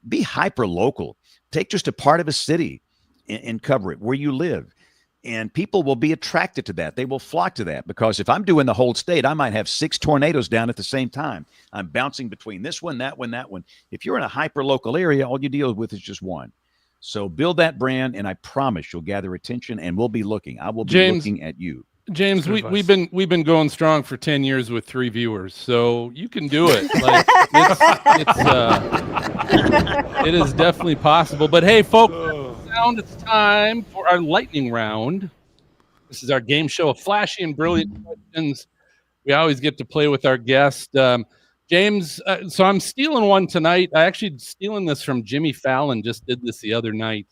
Be hyper local. Take just a part of a city and cover it where you live. And people will be attracted to that. They will flock to that, because if I'm doing the whole state, I might have 6 tornadoes down at the same time. I'm bouncing between this one, that one, that one. If you're in a hyper local area, all you deal with is just one. So build that brand, and I promise you'll gather attention, and we'll be looking. I will be looking at you. James, we've been going strong for 10 years with 3 viewers, so you can do it. Like, it is definitely possible. But hey, folks, it's time for our lightning round. This is our game show of flashy and brilliant questions. We always get to play with our guest. James, so I'm stealing one tonight. I actually stealing this from Jimmy Fallon. Just did this the other night.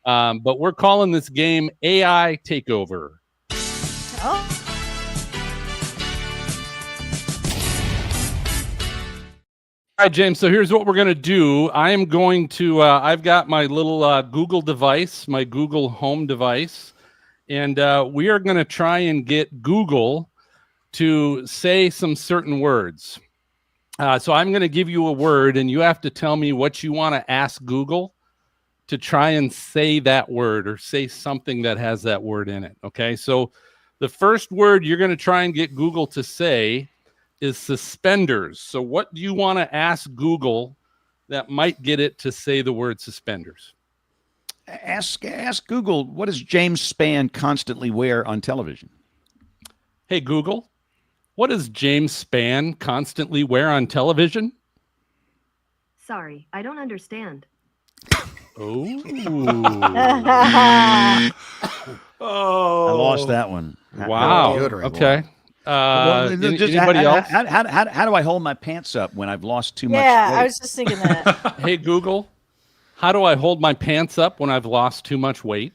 But we're calling this game AI Takeover. Oh. All right, James. So here's what we're going to do. I am going to, I've got my little Google device, my Google Home device, and we are going to try and get Google to say some certain words. So I'm going to give you a word, and you have to tell me what you want to ask Google to try and say that word, or say something that has that word in it. Okay, so the first word you're going to try and get Google to say is suspenders. So what do you want to ask Google that might get it to say the word suspenders? Ask Google, what does James Spann constantly wear on television? Hey, Google, what does James Spann constantly wear on television? Sorry, I don't understand. Oh. I lost that one. Wow. Okay. Anybody else? How do I hold my pants up when I've lost too much weight? Yeah, I was just thinking that. Hey, Google, how do I hold my pants up when I've lost too much weight?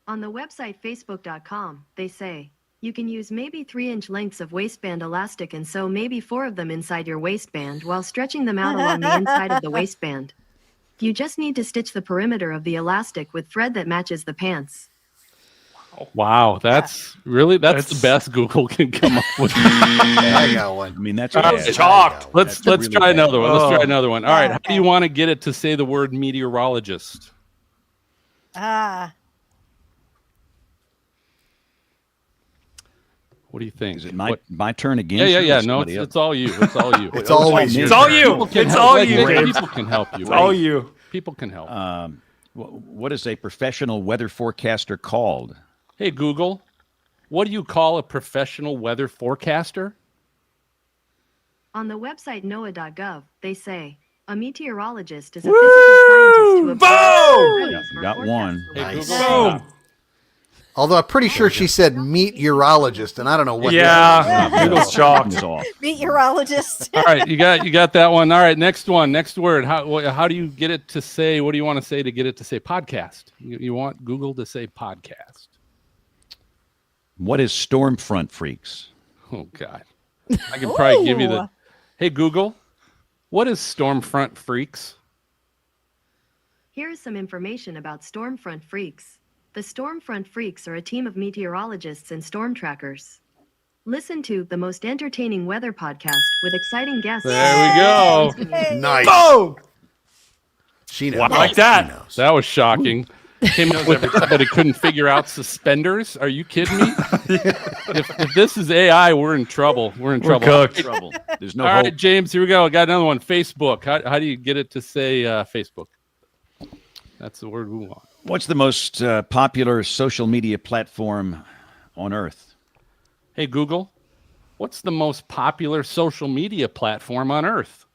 On the website facebook.com, they say, you can use maybe 3-inch lengths of waistband elastic and sew maybe 4 of them inside your waistband while stretching them out along the inside of the waistband. You just need to stitch the perimeter of the elastic with thread that matches the pants. Wow, that's the best Google can come up with. I got one. I mean, that's chalked. Let's really try another one. Let's try another one. All right, Yeah, how do you want to get it to say the word meteorologist? What do you think? Is it my turn again? Yeah. No, it's all you. It's all you. It's always It's all you. It's all you. People can help you. It's all you. People can help. What is a professional weather forecaster called? Hey, Google, what do you call a professional weather forecaster? On the website NOAA.gov, they say, a meteorologist is a physical scientist who observes Got one. Hey, Nice. Google. Boom. Although I'm pretty sure she said meteorologist, and I don't know what. Yeah, Google's chalked. Meteorologist. All right, you got that one. All right, next one, next word. How do you get it to say? What do you want to say to get it to say podcast? You want Google to say podcast. What is storm front freaks? Oh God, I can probably give you the. Hey Google, What is Stormfront Freaks? Here is some information about Stormfront Freaks. The Stormfront Freaks are a team of meteorologists and storm trackers. Listen to the most entertaining weather podcast with exciting guests. There we go. Nice. Boom! She knows. Wow. Like that. She knows. That was shocking. Came up with everybody couldn't figure out suspenders. Are you kidding me? if this is AI, we're in trouble. We're in trouble. cooked. Trouble. There's no All hope. right, James, here we go. I got another one. Facebook. How do you get it to say Facebook? That's the word we want. What's the most popular social media platform on Earth? Hey, Google, what's the most popular social media platform on Earth?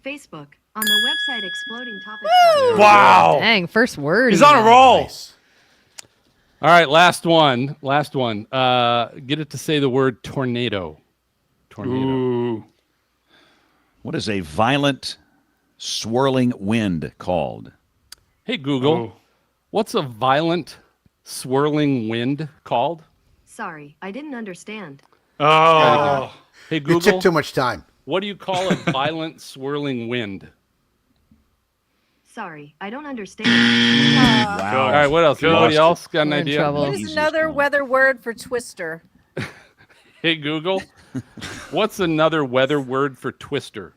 Facebook. On the website explodingtopics.com. Wow. Dang, first word. He's on a roll. Nice. All right, last one. Get it to say the word tornado. Tornado. Ooh. What is a violent, swirling wind called? Hey, Google, Oh. what's a violent, swirling wind called? Sorry, I didn't understand. Oh. Hey, It Google, took too much time. what do you call a violent, swirling wind? Sorry, I don't understand. Wow. All right, what else? Good. Anybody else got an We're in idea? trouble. What is Easiest another one. weather word for twister? Hey, Google, what's another weather word for twister?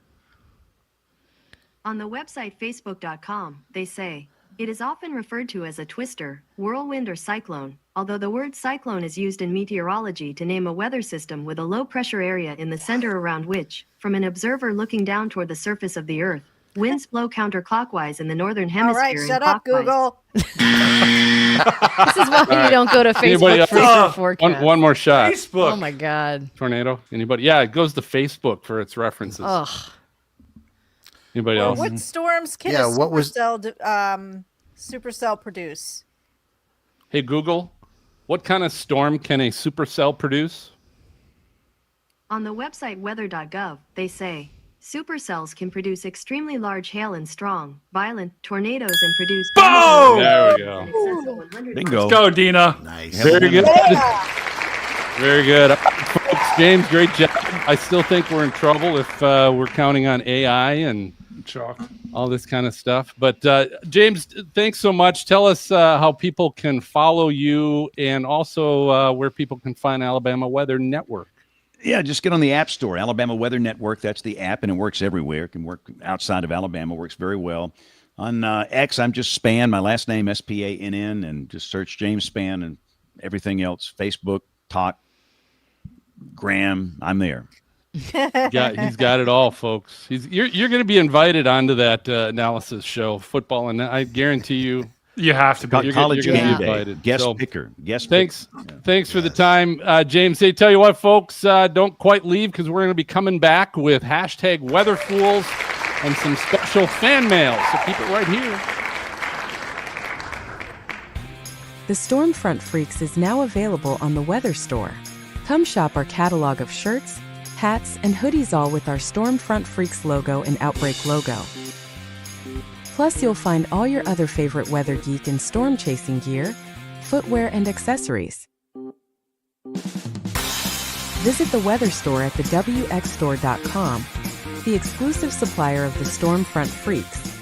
On the website facebook.com, they say, it is often referred to as a twister, whirlwind, or cyclone, although the word cyclone is used in meteorology to name a weather system with a low pressure area in the center around which, from an observer looking down toward the surface of the Earth, winds blow counterclockwise in the northern All hemisphere. right, and shut up, clockwise. Google. This is why you don't go to Anybody Facebook else? for your forecast. One more shot. Facebook. Oh my God. Tornado. Anybody? Yeah, it goes to Facebook for its references. Ugh. Anybody Well, else? what storms can Yeah, a what was- supercell produce? Hey, Google, what kind of storm can a supercell produce? On the website weather.gov, they say, supercells can produce extremely large hail and strong, violent tornadoes and produce Boom! There we go. in excess of 100 Bingo. Let's go, Dina. Nice. Very good. Very good. All right, folks, James, great job. I still think we're in trouble if we're counting on AI and Chalk. all this kind of stuff. But James, thanks so much. Tell us how people can follow you and also where people can find Alabama Weather Network. Yeah, just get on the App Store, Alabama Weather Network. That's the app, and it works everywhere. It can work outside of Alabama. Works very well. On X, I'm just Spann, my last name, Spann, and just search James Spann and everything else. Facebook, Talk, Graham, I'm there. He's got it all, folks. You're going to be invited onto that analysis show, football, and I guarantee you. You have to be. You're College gonna be game day. invited. Guest So, picker. Guest Thanks. picker. Thanks for the time, James. Hey, tell you what, folks, don't quite leave because we're going to be coming back with hashtag Weather Fools and some special fan mail. So keep it right here. The Stormfront Freaks is now available on the Weather Store. Come shop our catalog of shirts, hats, and hoodies, all with our Stormfront Freaks logo and Outbreak logo. Plus, you'll find all your other favorite weather geek and storm chasing gear, footwear, and accessories. Visit the Weather Store at thewxstore.com, the exclusive supplier of the Stormfront Freaks.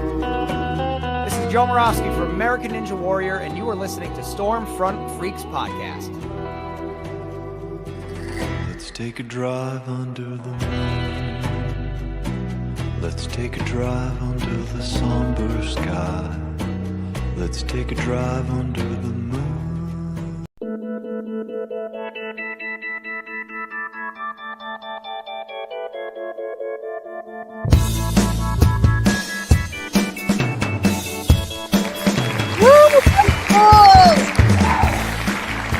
This is Joe Morosky from American Ninja Warrior, and you are listening to Stormfront Freaks Podcast. Let's take a drive under the moon. Let's take a drive under the somber sky. Let's take a drive under the moon.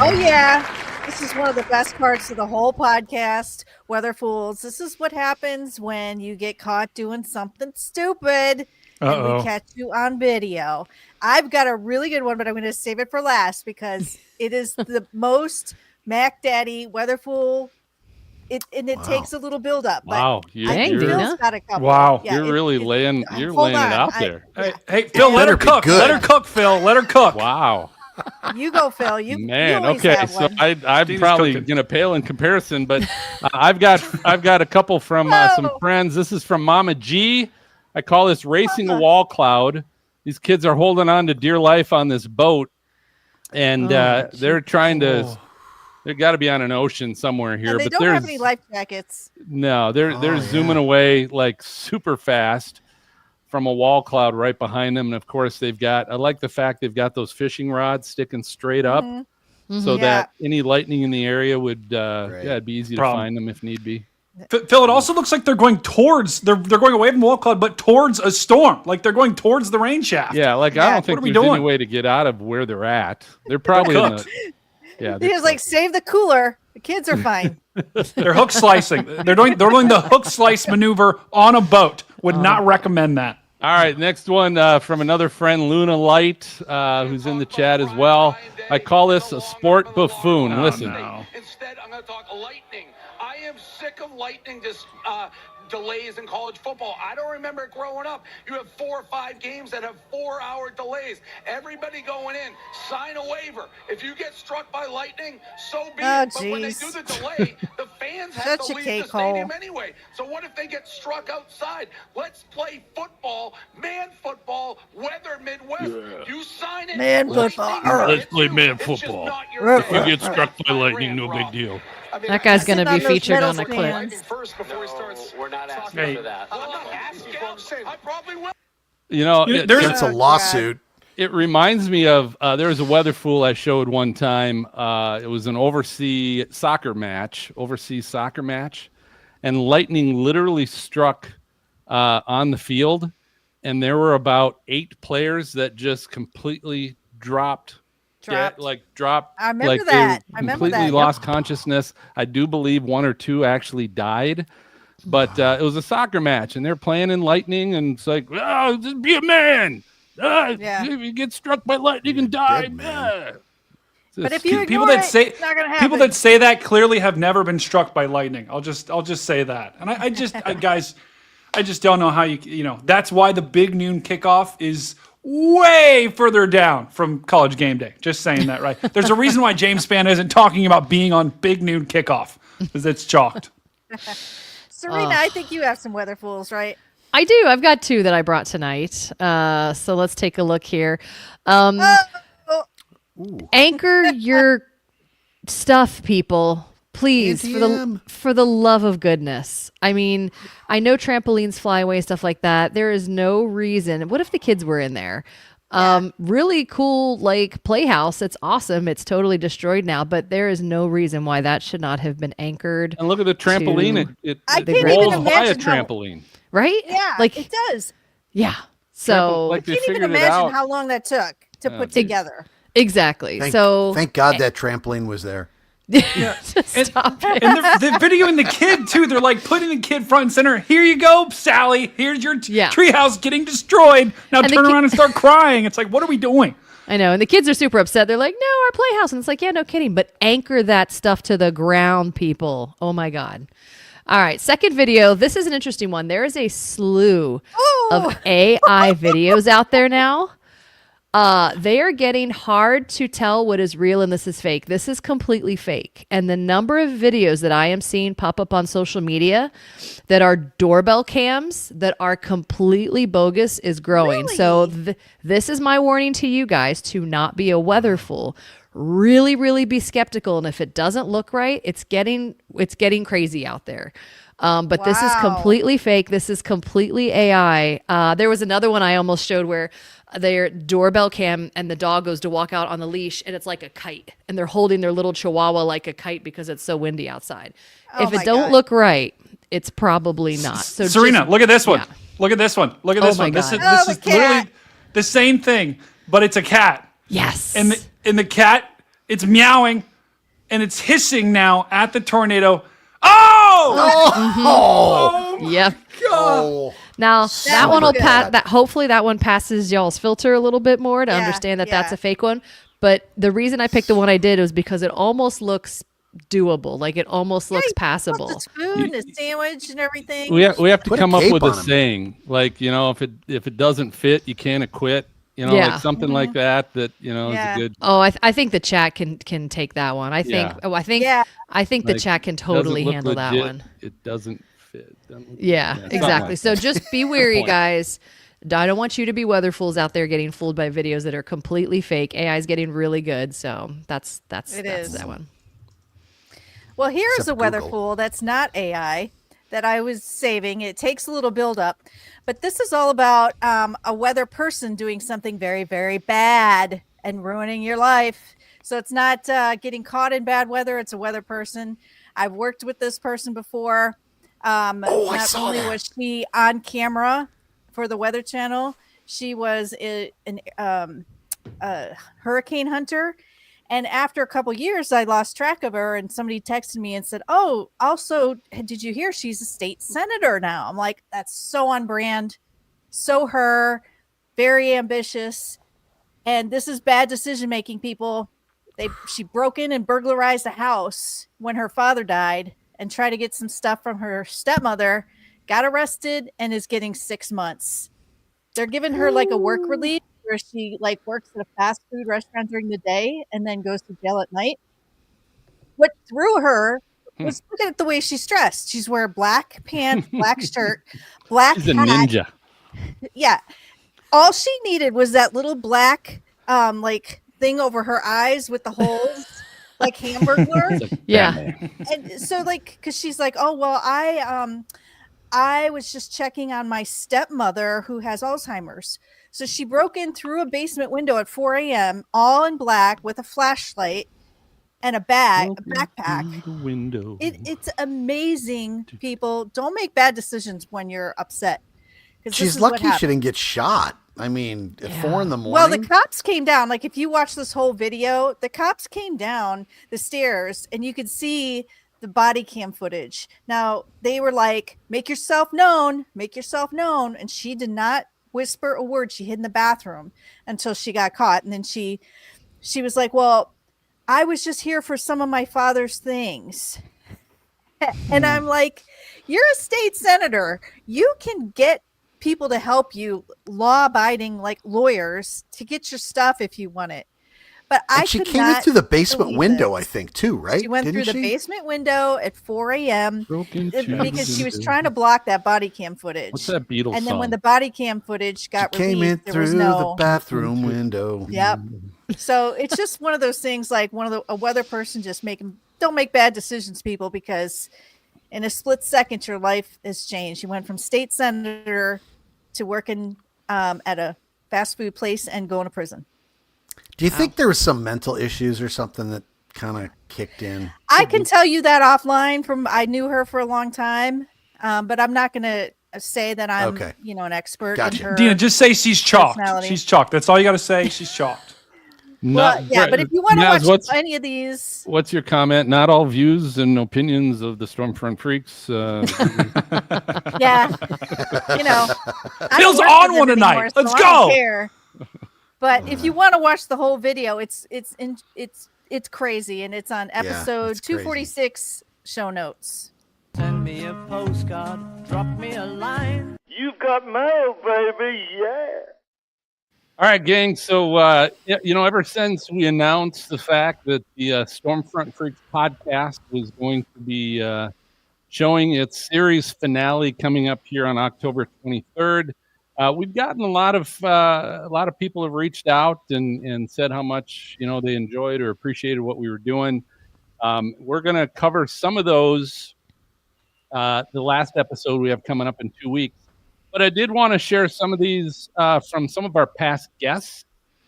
Oh yeah, this is one of the best parts of the whole podcast, Weather Fools. This is what happens when you get caught doing something stupid and we catch you on video. I've got a really good one, but I'm going to save it for last because it is the most Mac Daddy Weather Fool it takes a little build up. Wow, I think Phil's got a couple. Wow. Yeah, you're really laying it out there. Hey, Phil, let her cook. Let her cook, Phil. Let her cook. Wow. You go, Phil. You always okay. have So one. I'm Steve's probably cooking. gonna pale in comparison, but I've got a couple from some friends. This is from Mama G. I call this racing a wall cloud. These kids are holding on to dear life on this boat, and they're trying to. They've got to be on an ocean somewhere here, And they but don't there's have any life jackets. no. They're zooming away like super fast from a wall cloud right behind them, and of course they've got. I like the fact they've got those fishing rods sticking straight up, so that any lightning in the area would it'd be easy to find them if need be. Phil, it also looks like they're going towards they're going away from the wall cloud, but towards a storm. Like they're going towards the rain shaft. Yeah, like I don't think what are we there's any doing? way to get out of where they're at. They're probably in the, He was like, save the cooler. The kids are fine. They're hook slicing. They're doing the hook slice maneuver on a boat. Would not recommend that. All right, next one from another friend, Luna Light, who's in the chat as well. I call this a sport buffoon. Listen. Instead, I'm going to talk lightning. I am sick of lightning delays in college football. I don't remember it growing up. You have 4 or 5 games that have 4-hour delays. Everybody going in, sign a waiver. If you get struck by lightning, so be it. But when they do the delay, the fans have to leave the stadium anyway. So what if they get struck outside? Let's play football, man football, weather Midwest. You sign it. Man football. Let's play man football. If you get struck by lightning, no big deal. That guy's going to be featured on a clip. We're not asking for that. I'm not asking. I probably will. You know, It's a lawsuit. It reminds me of there was a weather fool I showed one time. It was an overseas soccer match, and lightning literally struck on the field, and there were about 8 players that just completely dropped. I remember that. They completely lost consciousness. I do believe 1 or 2 actually died, but it was a soccer match, and they're playing in lightning, and it's like, oh, just be a man. If you get struck by lightning and die. But if you people that say that clearly have never been struck by lightning. I'll just say that. And I just don't know how you know. That's why the big noon kickoff is way further down from College Game Day. Just saying that, right? There's a reason why James Spann isn't talking about being on big noon kickoff, because it's chalked. Serena, I think you have some weather fools, right? I do. I've got 2 that I brought tonight. So let's take a look here. Anchor your stuff, people. Please, for the love of goodness. I mean, I know trampolines fly away, stuff like that. There is no reason. What if the kids were in there? Really cool, like playhouse. It's awesome. It's totally destroyed now, but there is no reason why that should not have been anchored. And look at the trampoline. It rolls by a trampoline. Right? Yeah, like it does. Yeah. So I can't even imagine how long that took to put together. Exactly. Thank God that trampoline was there. Yeah. And they're videoing the kid too. They're like putting the kid front and center. Here you go, Sally. Here's your treehouse getting destroyed. Now turn around and start crying. It's like, what are we doing? I know. And the kids are super upset. They're like, no, our playhouse. And it's like, yeah, no kidding. But anchor that stuff to the ground, people. Oh my God. All right. Second video. This is an interesting one. There is a slew of AI videos out there now. They are getting hard to tell what is real and this is fake. This is completely fake. And the number of videos that I am seeing pop up on social media that are doorbell cams that are completely bogus is growing. Really? So this is my warning to you guys to not be a weather fool. Really, really be skeptical. And if it doesn't look right, it's getting crazy out there. But this is completely fake. This is completely AI. There was another one I almost showed where their doorbell cam and the dog goes to walk out on the leash and it's like a kite and they're holding their little chihuahua like a kite because it's so windy outside. If it don't look right, it's probably not. So Serena, look at this one. Yeah. Look at this one. Look at this one. This is literally the same thing, but it's a cat. Yes. And the cat, it's meowing and it's hissing now at the tornado. Oh! Yep. God. Now that one will pass. Hopefully that one passes y'all's filter a little bit more to understand that that's a fake one. But the reason I picked the one I did was because it almost looks doable. Like it almost looks passable. The spoon, the sandwich, and everything. We have to Put a come up cape with a on 'em. saying, like, you know, if it doesn't fit, you can't acquit. You know, like Yeah. something like that. You know, is a good. Oh, I think the chat can take that one. I think. Yeah. Oh, I think the Like, chat can totally doesn't look handle that legit, one. It doesn't fit. Yeah, something exactly. like So that. just be Good wary, point. guys. I don't want you to be weather fools out there getting fooled by videos that are completely fake. AI is getting really good, so that's is. that one. Well, here's Except a weather Google. fool that's not AI that I was saving. It takes a little build up, but this is all about a weather person doing something very, very bad and ruining your life. So it's not getting caught in bad weather. It's a weather person. I've worked with this person before. I Not saw only that. was she on camera for the Weather Channel, she was a hurricane hunter. And after a couple years, I lost track of her, and somebody texted me and said, "Oh, also, did you hear she's a state senator now?" I'm like, "That's so on brand, so her, very ambitious." And this is bad decision making, people. She broke in and burglarized a house when her father died, and tried to get some stuff from her stepmother. Got arrested and is getting 6 months. They're giving her like a work release where she like works at a fast food restaurant during the day and then goes to jail at night. What threw her was, look at the way she's dressed. She's wearing black pants, black shirt, black She's a hat. ninja. Yeah. All she needed was that little black like thing over her eyes with the holes, like Hamburglar. Yeah. And so like, cause she's like, "Oh, well, I was just checking on my stepmother who has Alzheimer's." So she broke in through a basement window at 4 a.m., all in black with a flashlight and a backpack. The window. It's amazing, people. Don't make bad decisions when you're upset. She's lucky she didn't get shot. I mean, at 4 a.m. Well, the cops came down. Like, if you watch this whole video, the cops came down the stairs and you could see the body cam footage. Now, they were like, make yourself known. And she did not whisper a word. She hid in the bathroom until she got caught. And then she was like, "Well, I was just here for some of my father's things." And I'm like, you're a state senator. You can get people to help you, law-abiding like lawyers, to get your stuff if you want it. But and she came in through the basement window, I think, too, right? She went Didn't through the basement window at 4 a.m. because she was trying to block that body cam footage. What's that Beatles And then song? when the body cam footage got Came in released, there was through no the bathroom window. Yep. So it's just one of those things, like a weather person, just don't make bad decisions, people, because in a split second, your life has changed. You went from state senator to working at a fast food place and going to prison. Do you think there was some mental issues or something that kind of kicked in? I can tell you that offline. I knew her for a long time, but I'm not going to say that I'm an expert in her. Dina, just say she's chalked. personality. She's chalked. That's all you got to say. She's chalked. Well, yeah, but if you want to watch any of these, What's your comment? Not all views and opinions of the Stormfront Freaks. yeah, Phil's on one tonight. Let's go. But if you want to watch the whole video, it's crazy, and it's on episode 246 show notes. Send me a postcard, drop me a line. You've got mail, baby, yeah. All right, gang. So, ever since we announced the fact that the Stormfront Freaks podcast was going to be showing its series finale coming up here on October 23rd, we've gotten a lot of people have reached out and said how much they enjoyed or appreciated what we were doing. We're going to cover some of those. The last episode we have coming up in 2 weeks. But I did want to share some of these from some of our past guests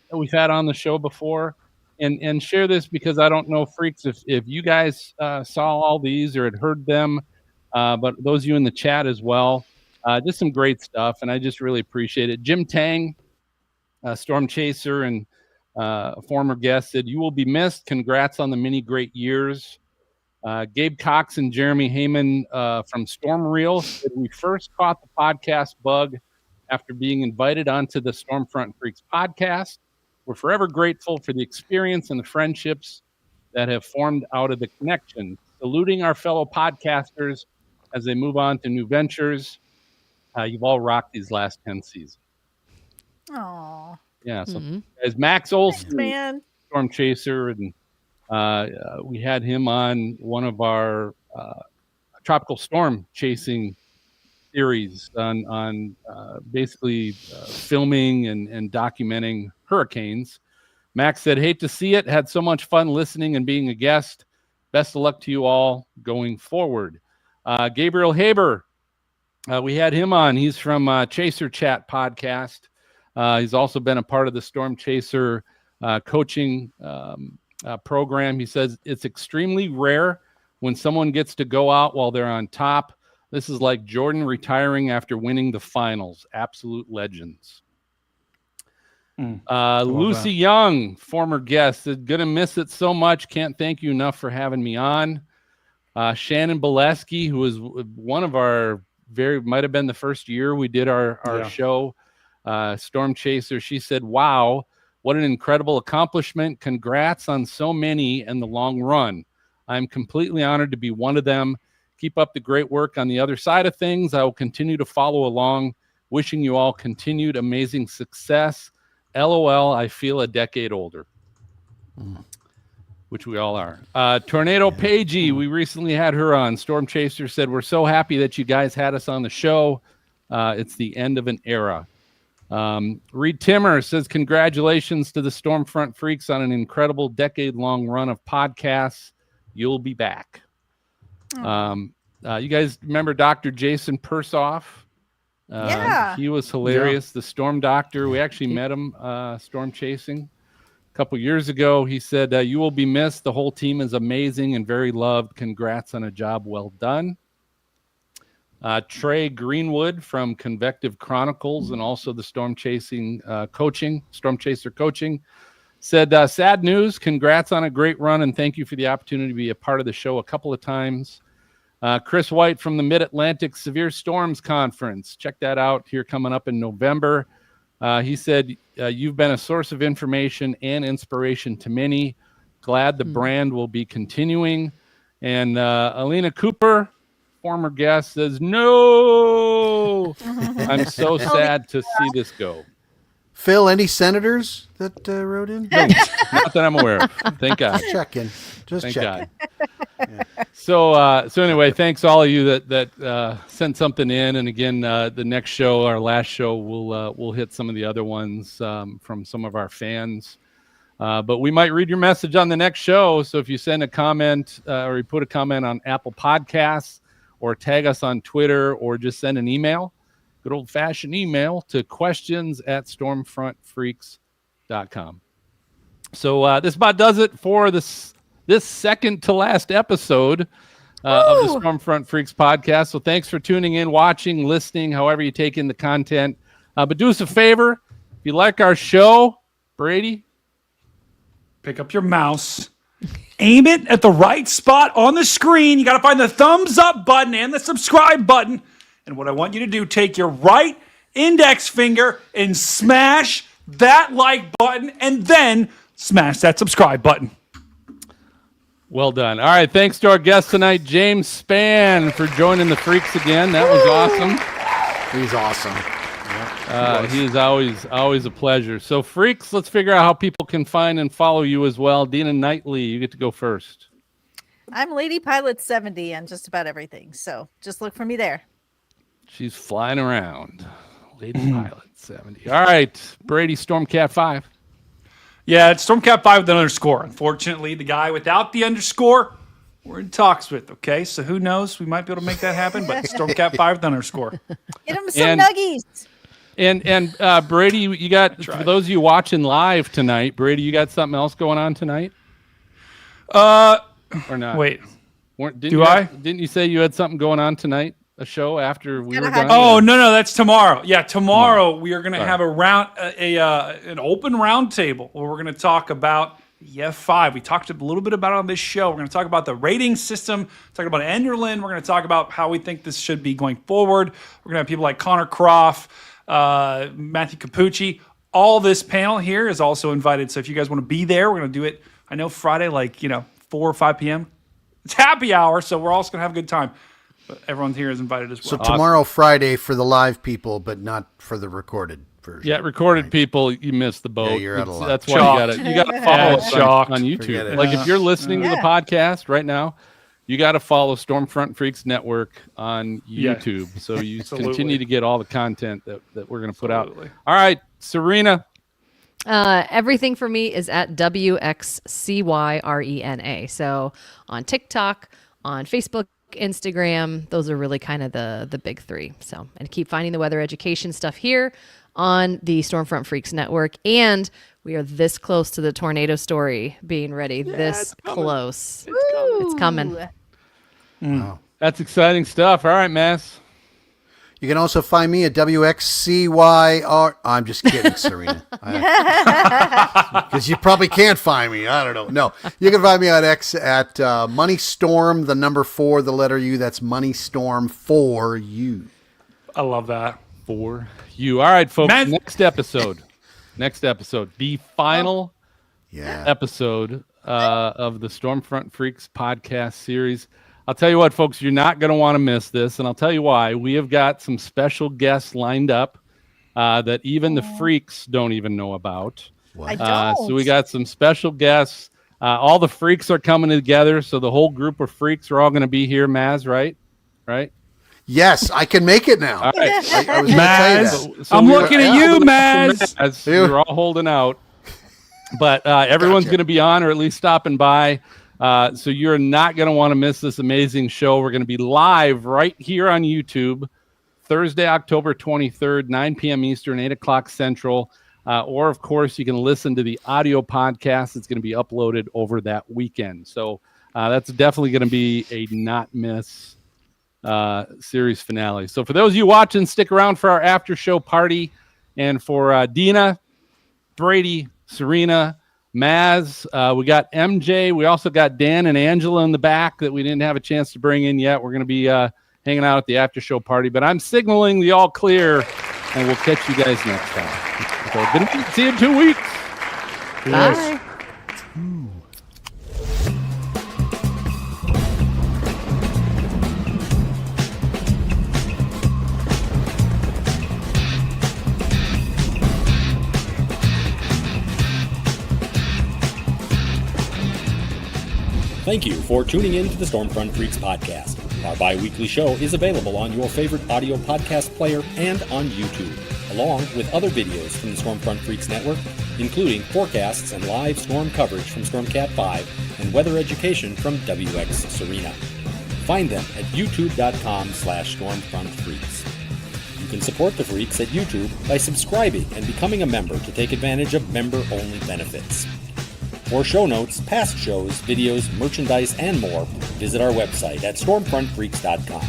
that we've had on the show before, and share this because I don't know, freaks, if you guys saw all these or had heard them, but those of you in the chat as well, just some great stuff, and I just really appreciate it. Jim Tang, Storm Chaser, and a former guest said, "You will be missed. Congrats on the many great years." Gabe Cox and Jeremy Heyman from Storm Reel said, "We first caught the podcast bug after being invited onto the Stormfront Freaks podcast. We're forever grateful for the experience and the friendships that have formed out of the connection. Saluting our fellow podcasters as they move on to new ventures. You've all rocked these last 10 seasons. Aw. Yeah. So as Max Olson, man. Storm Chaser, and we had him on one of our tropical storm chasing series on basically filming and documenting hurricanes. Max said, hate to see it. Had so much fun listening and being a guest. Best of luck to you all going forward. Gabriel Haber, we had him on. He's from Chaser Chat podcast. He's also been a part of the Storm Chaser coaching program. He says it's extremely rare when someone gets to go out while they're on top. This is like Jordan retiring after winning the finals. Absolute legends. Lucy Young, former guest, is going to miss it so much. Can't thank you enough for having me on. Shannon Bolesky, who was one of our might have been the first year we did our show, Storm Chaser. She said, wow, what an incredible accomplishment. Congrats on so many and the long run. I'm completely honored to be one of them. Keep up the great work on the other side of things. I will continue to follow along. Wishing you all continued amazing success. LOL, I feel a decade older. Which we all are. Tornado Pagey, we recently had her on. Storm Chaser said, we're so happy that you guys had us on the show. It's the end of an era. Reed Timmer says, congratulations to the Stormfront Freaks on an incredible decade-long run of podcasts. You'll be back. You guys remember Dr. Jason Persoff? Yeah. He was hilarious. The Storm Doctor. We actually met him storm chasing a couple years ago. He said, you will be missed. The whole team is amazing and very loved. Congrats on a job well done. Trey Greenwood from Convective Chronicles and also the Storm Chaser coaching said, sad news. Congrats on a great run and thank you for the opportunity to be a part of the show a couple of times. Chris White from the Mid-Atlantic Severe Storms Conference. Check that out here coming up in November. He said, you've been a source of information and inspiration to many. Glad the brand will be continuing. And Alina Cooper, former guest, says, no, I'm so sad to see this go. Phil, any senators that wrote in? No, not that I'm aware of. Thank God. Just checking. Thank God. Yeah. So anyway, thanks all of you that sent something in. And again, the next show, our last show, we'll hit some of the other ones from some of our fans. But we might read your message on the next show. So if you send a comment or you put a comment on Apple Podcasts or tag us on Twitter or just send an email, good old-fashioned email to questions@stormfrontfreaks.com. So this about does it for this second to last episode of the Stormfront Freaks podcast. So thanks for tuning in, watching, listening, however you take in the content. But do us a favor. If you like our show, Brady, pick up your mouse, aim it at the right spot on the screen. You got to find the thumbs up button and the subscribe button. And what I want you to do, take your right index finger and smash that like button and then smash that subscribe button. Well done. All right, thanks to our guest tonight, James Spann, for joining the Freaks again. That was awesome. He's awesome. He is always a pleasure. So, Freaks, let's figure out how people can find and follow you as well. Dina Knightley, you get to go first. I'm Lady Pilot 70 on just about everything, so just look for me there. She's flying around. Lady Pilot 70. All right, Brady, Stormcat 5. Yeah, it's Stormcat 5 with an underscore. Unfortunately, the guy without the underscore, we're in talks with, okay? So who knows? We might be able to make that happen, but Stormcat 5 with an underscore. Get him some nuggies. And Brady, you got, for those of you watching live tonight, Brady, you got something else going on tonight? Or not? Wait. Didn't you say you had something going on tonight? A show after we were done? Oh, no, that's tomorrow. Yeah, tomorrow we are going to have an open round table where we're going to talk about the F5. We talked a little bit about it on this show. We're going to talk about the rating system, talk about Enderlin. We're going to talk about how we think this should be going forward. We're going to have people like Connor Croft, Matthew Capucci. All this panel here is also invited. So if you guys want to be there, we're going to do it, I know Friday, 4 or 5 p.m. It's happy hour, so we're all going to have a good time. But everyone here is invited as well. So tomorrow, Friday, for the live people, but not for the recorded version. Yeah, recorded people, you missed the boat. Yeah, you're out of luck. That's why you gotta follow us on YouTube. Like if you're listening to the podcast right now, you got to follow Stormfront Freaks Network on YouTube, so you continue to get all the content that we're going to put out. All right, Serena. Everything for me is at WXCYRENA. So on TikTok, on Facebook, Instagram, those are really kind of the big three. So, and keep finding the weather education stuff here on the Stormfront Freaks Network. And we are this close to the tornado story being ready. This close. It's coming. Wow. That's exciting stuff. All right, Mass. You can also find me at WXCYR. I'm just kidding, Serena. Because you probably can't find me. I don't know. No, you can find me on X at MoneyStorm, the number 4, the letter U. That's MoneyStorm 4U. I love that. 4U. All right, folks. Next episode, the final episode of the Stormfront Freaks podcast series. I'll tell you what, folks, you're not going to want to miss this, and I'll tell you why. We have got some special guests lined up that even the freaks don't even know about. I don't. So we got some special guests. All the freaks are coming together, so the whole group of freaks are all going to be here, Maz, right? Right? Yes, I can make it now. All right. I was going to tell you that. I'm looking at you, Maz. We're all holding out. But everyone's going to be on, or at least stopping by. So you're not going to want to miss this amazing show. We're going to be live right here on YouTube, Thursday, October 23rd, 9 p.m. Eastern, 8 o'clock Central. Or, of course, you can listen to the audio podcast. It's going to be uploaded over that weekend. So that's definitely going to be a not miss series finale. So for those of you watching, stick around for our after show party. And for Dina, Brady, Serena, Maz, we got MJ. We also got Dan and Angela in the back that we didn't have a chance to bring in yet. We're going to be hanging out at the after show party, but I'm signaling the all clear, and we'll catch you guys next time. So good to see you in 2 weeks. Bye. Thank you for tuning in to the Stormfront Freaks podcast. Our bi-weekly show is available on your favorite audio podcast player and on YouTube, along with other videos from the Stormfront Freaks network, including forecasts and live storm coverage from Stormcat 5 and weather education from WX Serena. Find them at youtube.com/stormfrontfreaks. You can support the Freaks at YouTube by subscribing and becoming a member to take advantage of member-only benefits. For show notes, past shows, videos, merchandise, and more, visit our website at stormfrontfreaks.com.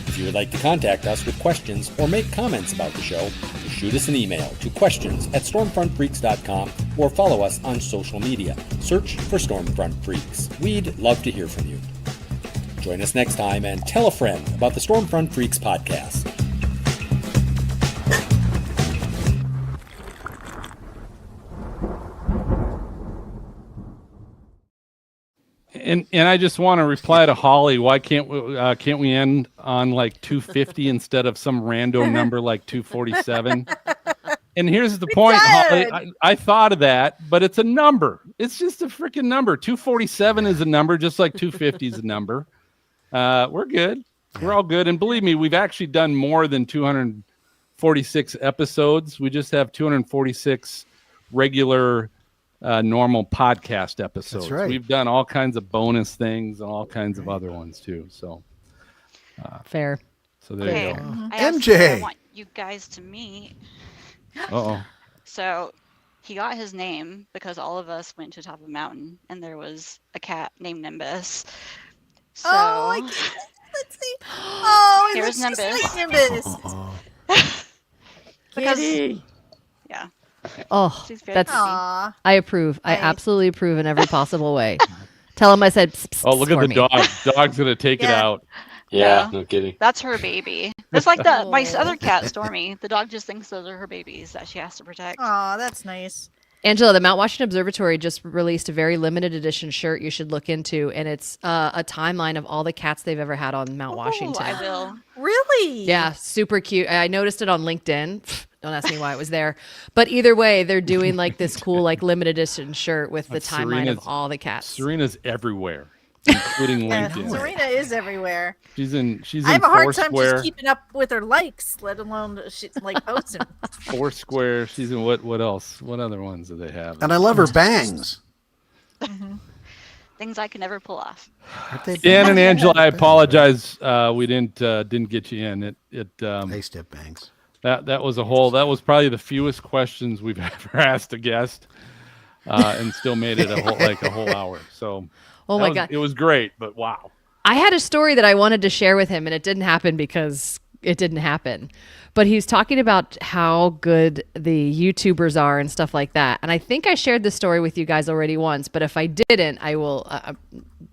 If you would like to contact us with questions or make comments about the show, shoot us an email to questions@stormfrontfreaks.com or follow us on social media. Search for Stormfront Freaks. We'd love to hear from you. Join us next time and tell a friend about the Stormfront Freaks podcast. And I just want to reply to Holly. Why can't we end on like 250 instead of some random number like 247? And here's the point, Holly. I thought of that, but it's a number. It's just a freaking number. 247 is a number, just like 250 is a number. We're good. We're all good. And believe me, we've actually done more than 246 episodes. We just have 246 regular normal podcast episodes. That's right. We've done all kinds of bonus things and all kinds of other ones too. So fair. So there you go. MJ. I want you guys to meet. Uh-oh. So he got his name because all of us went to the top of a mountain and there was a cat named Nimbus. So let's see. Oh, here's it looks Nimbus. just like Nimbus. Because, yeah. Oh, She's very that's. pretty. Aw. I approve. I absolutely approve in every possible way. Tell him I said. Psst, psst, Oh, look at for the me. dog. Dog's gonna take it out. Yeah, no kidding. That's her baby. It's like my other cat, Stormy. The dog just thinks those are her babies that she has to protect. Oh, that's nice. Angela, the Mount Washington Observatory just released a very limited edition shirt you should look into, and it's a timeline of all the cats they've ever had on Mount Washington. I will. Really? Yeah, super cute. I noticed it on LinkedIn. Don't ask me why it was there. But either way, they're doing like this cool like limited edition shirt with the timeline of all the cats. Serena's everywhere, including LinkedIn. Serena is everywhere. She's in I have a hard time Foursquare. just keeping up with her likes, let alone like posting. Foursquare. She's in what else? What other ones do they have? And I love her bangs. Things I can never pull off. Dan and Angela, I apologize. We didn't get you in. They stiff bangs. That was probably the fewest questions we've ever asked a guest, and still made it a whole hour. So, oh my God, it was great. But wow, I had a story that I wanted to share with him, and it didn't happen because it didn't happen. But he's talking about how good the YouTubers are and stuff like that. And I think I shared this story with you guys already once, but if I didn't, I will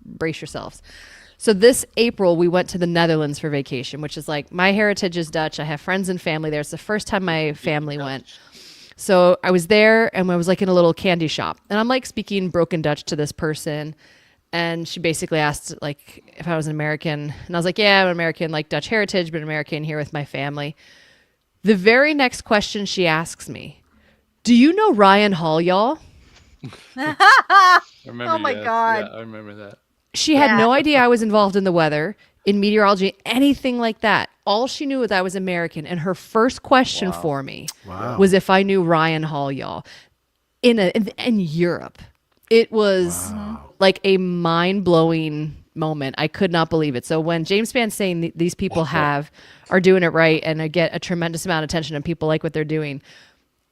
brace yourselves. So this April, we went to the Netherlands for vacation, which is like, my heritage is Dutch. I have friends and family there. It's the first time my family went. So I was there, and I was like in a little candy shop. And I'm like speaking broken Dutch to this person. And she basically asked like if I was an American. And I was like, yeah, I'm an American, like Dutch heritage, but American here with my family. The very next question she asks me, do you know Ryan Hall, y'all? Oh my God. Yeah, I remember that. She had no idea I was involved in the weather, in meteorology, anything like that. All she knew was I was American. And her first question for me was if I knew Ryan Hall, y'all, in Europe. It was like a mind-blowing moment. I could not believe it. So when James Spann's saying these people are doing it right and get a tremendous amount of attention and people like what they're doing,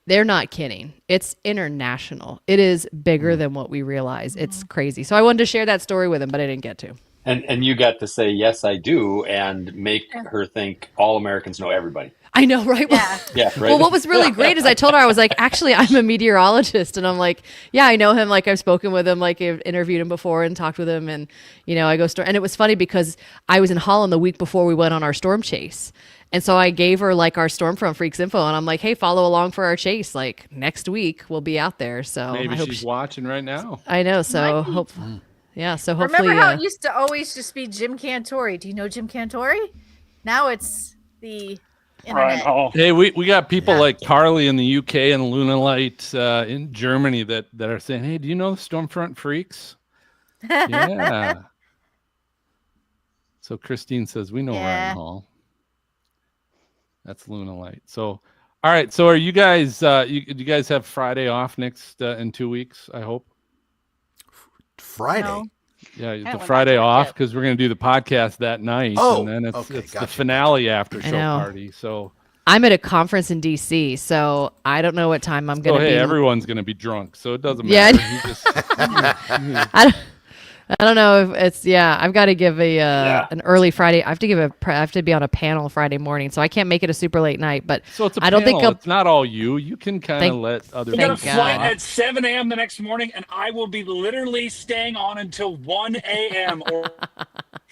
they're not kidding. It's international. It is bigger than what we realize. It's crazy. So I wanted to share that story with him, but I didn't get to. And you got to say, yes, I do, and make her think all Americans know everybody. I know, right? Yeah, right. Well, what was really great is I told her, I was like, actually, I'm a meteorologist. And I'm like, yeah, I know him. Like, I've spoken with him, like, I've interviewed him before and talked with him. And, I go and it was funny because I was in Holland the week before we went on our storm chase. And so I gave her like our Stormfront Freaks info, and I'm like, hey, follow along for our chase. Like next week we'll be out there. So maybe I hope she's watching right now. I know. So hopefully. Yeah, so hopefully. Remember how it used to always just be Jim Cantori? Do you know Jim Cantori? Now it's the internet. Hey, we got people like Carly in the UK and Lunalight in Germany that are saying, hey, do you know the Stormfront Freaks? Yeah. So Christine says, we know Ryan Hall. That's Lunalight. So, all right. So are you guys, you guys have Friday off next in 2 weeks, I hope? Friday? No. Yeah, the Friday off because we're going to do the podcast that night. And then it's the finale after show party. So I'm at a conference in DC, so I don't know what time I'm going to be. Everyone's going to be drunk, so it doesn't matter. Yeah. I don't know if it's I've got to give an early Friday. I have to be on a panel Friday morning, so I can't make it a super late night. But so it's a I don't panel. think it's not all you. You can kind of let other We people. got a flight at 7 a.m. the next morning, and I will be literally staying on until 1 a.m. Or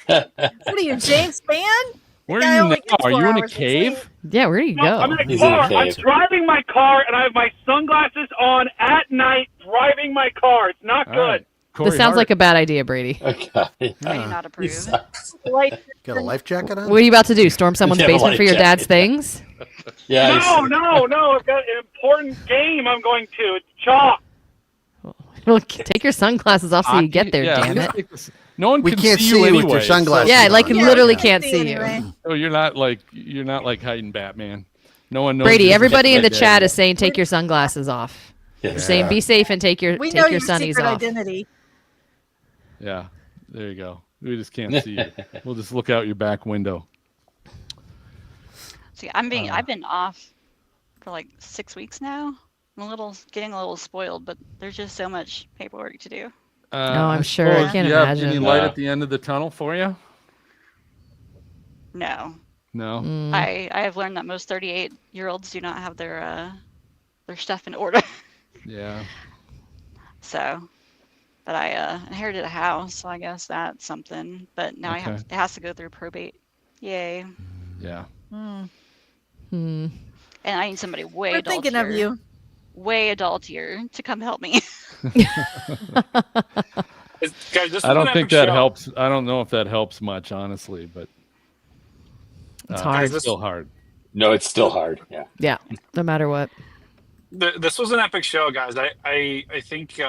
what are you, James Spann? Where are you now? Are you in a cave? Yeah, where do you go? I'm in a car. I'm driving my car, and I have my sunglasses on at night, driving my car. It's not good. Right. This sounds like a bad idea, Brady. Okay. I do not approve. Got a life jacket on? What are you about to do? Storm someone's You have a basement life for your dad's jacket. things? Yeah. No. I've got an important game I'm going to. It's chalk. Well, take your sunglasses off so you get there, damn it. No one We can can't see see you you anyway. with your sunglasses. Yeah, like on. literally can't see you. Anyway. So you're not like hiding Batman. No one knows. Brady, you're everybody in the dead. chat is saying take your sunglasses off. They're saying be safe and take your We know your sunnies secret off. identity. Yeah, there you go. We just can't see you. We'll just look out your back window. See, I've been off for like 6 weeks now. I'm getting a little spoiled, but there's just so much paperwork to do. I'm sure. I can't you have imagine. any light at the end of the tunnel for you? No. No. I have learned that most 38-year-olds do not have their stuff in order. Yeah. So, but I inherited a house, so I guess that's something. But now it has to go through probate. Yay. Yeah. And I need somebody way We're thinking of you. way adultier to come help me. Guys, this I was an don't think epic that show. helps. I don't know if that helps much, honestly, but It's hard. It's still hard. No, it's still hard. Yeah. Yeah, no matter what. This was an epic show, guys. I think,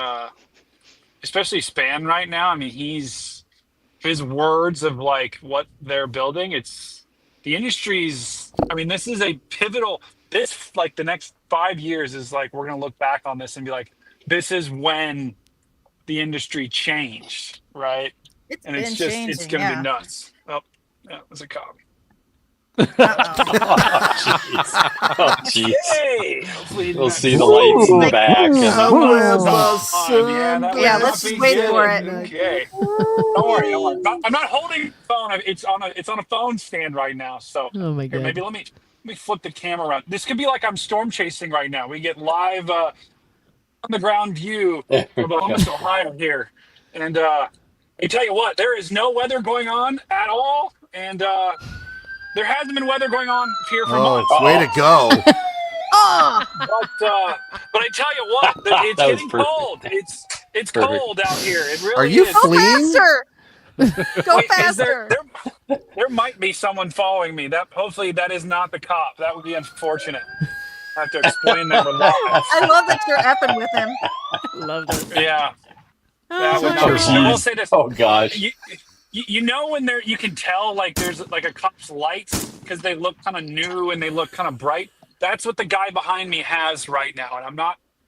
especially Spann right now. I mean, his words of like what they're building. It's the industry's. I mean, this is a pivotal. This like the next 5 years is like we're gonna look back on this and be like, this is when the industry changed, right? It's And been it's changing, gonna be yeah. nuts. Oh, yeah, it was a cop. Oh, jeez. Hey, hopefully We'll not- see the lights in the back. Yeah, let's just wait for it. Okay. Don't worry. I'm not holding the phone. It's on a phone stand right now. So Oh my here, god. maybe let me flip the camera around. This could be like I'm storm chasing right now. We get live on the ground view of Columbus, Ohio here, and I tell you what, there is no weather going on at all, and there hasn't been weather going on here for months. Way to go. But I tell you what, it's That was getting perfect. cold. It's Perfect. cold out here. It really Are you is. fleeing? Go Wait, faster. There might be someone following me. Hopefully that is not the cop. That would be unfortunate. I have to explain that we're live. I love that you're effing with him. Love this. Yeah. That would Oh, not be. I will geez. say this. Oh, gosh. You know when you can tell like there's like a cop's lights because they look kind of new and they look kind of bright. That's what the guy behind me has right now, and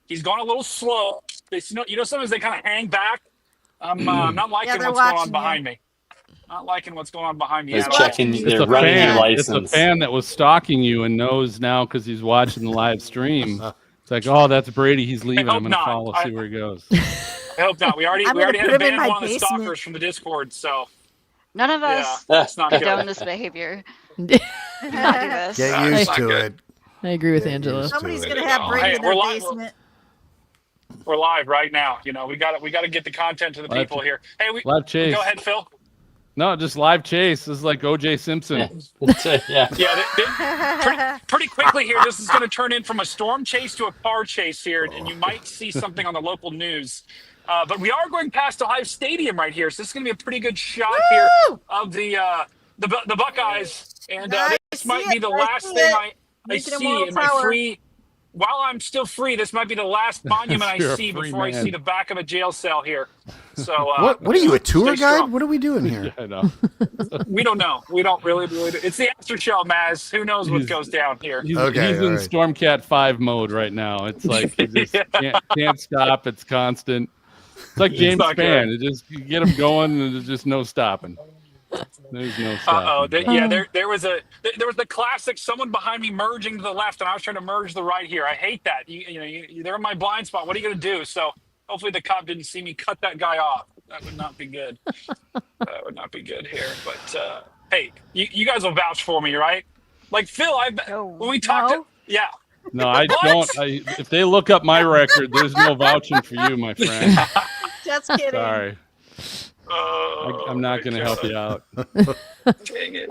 he's going a little slow. Sometimes they kind of hang back. I'm not liking they're what's going on watching behind me. Not liking what's going on behind me. They're at all. checking. It's They're a running your fan. license. It's a fan that was stalking you and knows now because he's watching the live stream. It's like, oh, that's Brady. He's leaving. hope I'm going to not. follow, see where he goes. I hope not. We already I'm gonna had put to him in ban my one of the basement. stalkers from the Discord. So None of us that's not good. condone this behavior. Not do this. Get used to it. I agree with Angela. Somebody's it. gonna have Brady in We're their live. basement. We're live right now. We got to get the content to the Live- people here. Hey, live chase. Go ahead, Phil. No, just live chase. This is like O.J. Simpson. Pretty quickly here. This is going to turn in from a storm chase to a car chase here, and you might see something on the local news. But we are going past Ohio Stadium right here, so this is going to be a pretty good shot here of the Buckeyes. And this might be the last thing I see in my free. While I'm still free, this might be the last monument I You're a see free before I man. see the back of a jail cell here. So What are you, a tour stay guide? strong. What are we doing here? I know. We don't know. We don't really do. It's the after show, Maz. Who knows what goes down here? He's Okay, in all right. Stormcat 5 mode right now. It's like you just can't stop. It's constant. It's like James not Spann. good. You get him going, and there's just no stopping. There's no stopping. There was the classic someone behind me merging to the left, and I was trying to merge the right here. I hate that. They're in my blind spot. What are you going to do? So hopefully the cop didn't see me cut that guy off. That would not be good. That would not be good here. But hey, you guys will vouch for me, right? Like Phil, when we talked, yeah. No, I don't. If they look up my record, there's no vouching for you, my friend. Just kidding. Sorry. I'm not going to help you out. Dang it.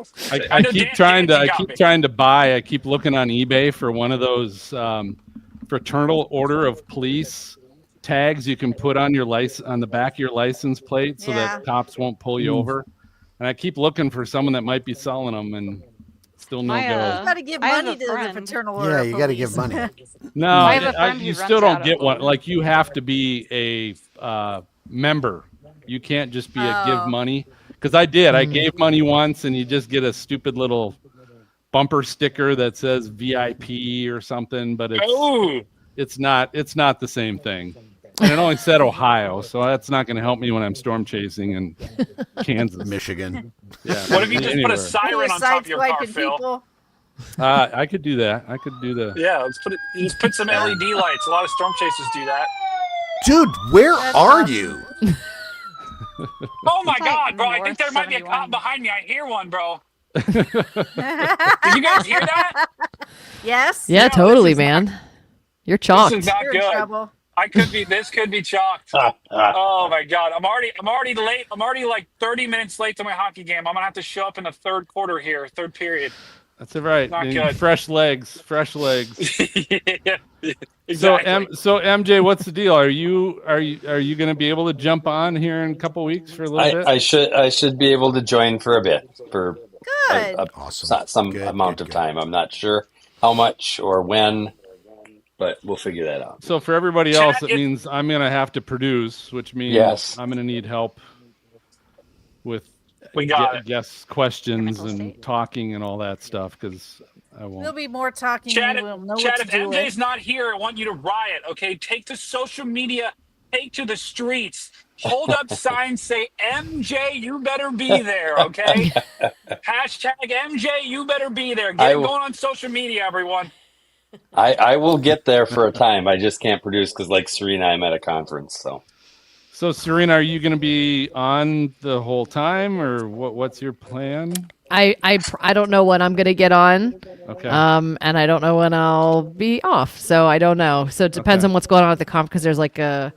I keep trying to buy. I keep looking on eBay for one of those fraternal order of police tags you can put on your on the back of your license plate so that cops won't pull you over. And I keep looking for someone that might be selling them, and still no go. You got to give money to the fraternal order. Yeah, of you got to police. give money. No, you still don't get one. Like you have to be a member. You can't just be a give money. Because I did. I gave money once, and you just get a stupid little bumper sticker that says VIP or something, but it's not the same thing. And it only said Ohio, so that's not going to help me when I'm storm chasing in Kansas, Michigan. Yeah. What if you just put a siren on top of your car, Phil? I could do that. I could do the. Yeah, you just put some LED lights. A lot of storm chasers do that. Dude, where are you? Oh my God, bro! I think there might be a cop behind me. I hear one, bro. Did you guys hear that? Yes. Yeah, totally, man. You're chalked. This is not You're in good. trouble. This could be chalked. Oh my God, I'm already late. I'm already like 30 minutes late to my hockey game. I'm gonna have to show up in the third quarter here, third period. That's all right. Not good. Fresh legs. Yeah, So exactly. MJ, what's the deal? Are you going to be able to jump on here in a couple weeks for a little bit? I should be able to join for a bit, for Good. Awesome. some Good, amount good, of good. time. I'm not sure how much or when, but we'll figure that out. So for everybody else, it means I'm going to have to produce, which means Yes. I'm going to need help with We got it. guess questions and talking and all that stuff because I won't. There'll be more talking. Chad, And we'll know Chad, what if to do MJ's with. not here, I want you to riot, okay? Take to social media, take to the streets, hold up signs, say, MJ, you better be there, okay? Hashtag MJ, you better be there. Get it going on social media, everyone. I will get there for a time. I just can't produce because, like Serena, I'm at a conference. So Serena, are you going to be on the whole time, or what's your plan? I don't know when I'm gonna get on. Okay. And I don't know when I'll be off. So I don't know. So it depends on what's going on at the conf because there's like a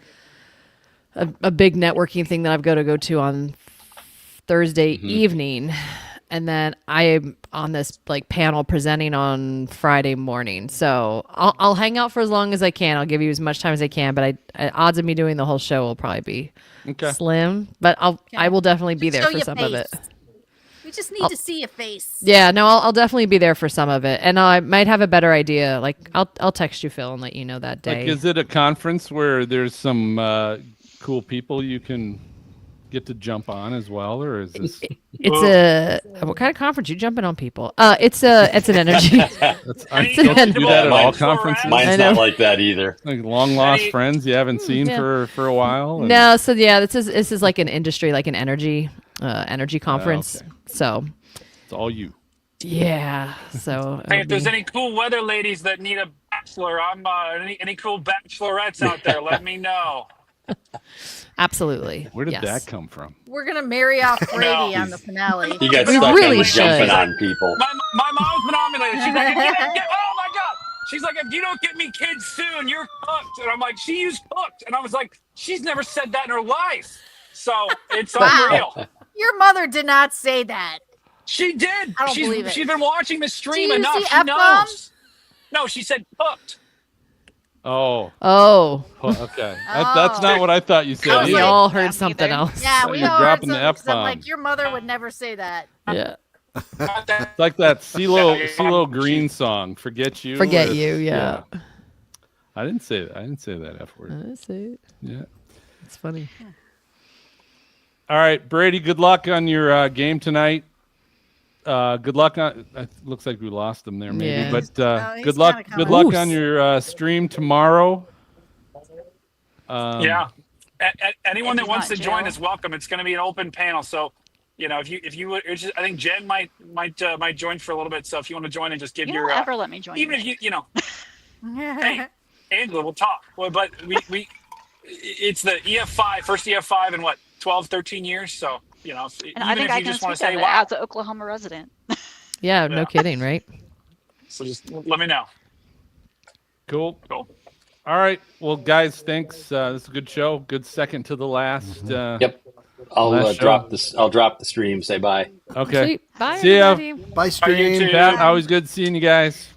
big networking thing that I've got to go to on Thursday evening. And then I'm on this like panel presenting on Friday morning. So I'll hang out for as long as I can. I'll give you as much time as I can, but odds of me doing the whole show will probably be slim. But I will definitely be there for some of it. We just need to see your face. Yeah, no, I'll definitely be there for some of it, and I might have a better idea. Like I'll text you, Phil, and let you know that day. Like, is it a conference where there's some cool people you can get to jump on as well, or is this? It's what kind of conference? You jumping on people? It's an energy. Don't you do that at all conferences? Mine's not like that either. Like long lost friends you haven't seen for a while. No, so yeah, this is like an industry, like an energy conference. Okay. So it's all you. Yeah. So hey, if there's any cool weather ladies that need a bachelor, I'm any cool bachelorettes out there, let me know. Absolutely. Where did that come from? We're gonna marry off Brady on the finale. You got We stuck really on should. jumping on people. My mom's been on me lately. She's like, oh my god. She's like, if you don't get me kids soon, you're cooked. And I'm like, she used cooked. And I was like, she's never said that in her life. So it's unreal. Your mother did not say that. She did. I don't believe it. She's been watching the stream Did you enough. use the She F-bomb? knows. No, she said cooked. Oh. Okay. That's not what I thought you said. We either. all heard something else. Yeah, So we you're all heard dropping the something. 'Cause I'm F-bomb. like, your mother would never say that. Yeah. It's like that CeeLo Green song, "Forget You." Forget You, yeah. I didn't say that. I didn't say that F word. I see it. Yeah. It's funny. All right, Brady. Good luck on your game tonight. Good luck on. Looks like we lost him there, maybe. Yeah. But he's good luck. kinda Good coming. luck on your stream tomorrow. Yeah. Anyone that he's wants to not join Jill. is welcome. It's going to be an open panel. So, if you would, I think Jen might join for a little bit. So if you want to join and just give You your don't ever let me join. even if hey, Angela, we'll talk. Well, but it's the EF5, first EF5 in what, 12, 13 years. So, And even I think if I you can just want to speak say, of it wow. as an Oklahoma resident. Yeah, no kidding, right? So just let me know. Cool. Cool. All right. Well, guys, thanks. This is a good show. Good second to the last. Yep. I'll last show. drop this. I'll drop the stream. Say bye. Okay. Sweet. Bye, See ya. everybody. Bye, stream. Pat, always good seeing you guys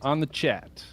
on the chat.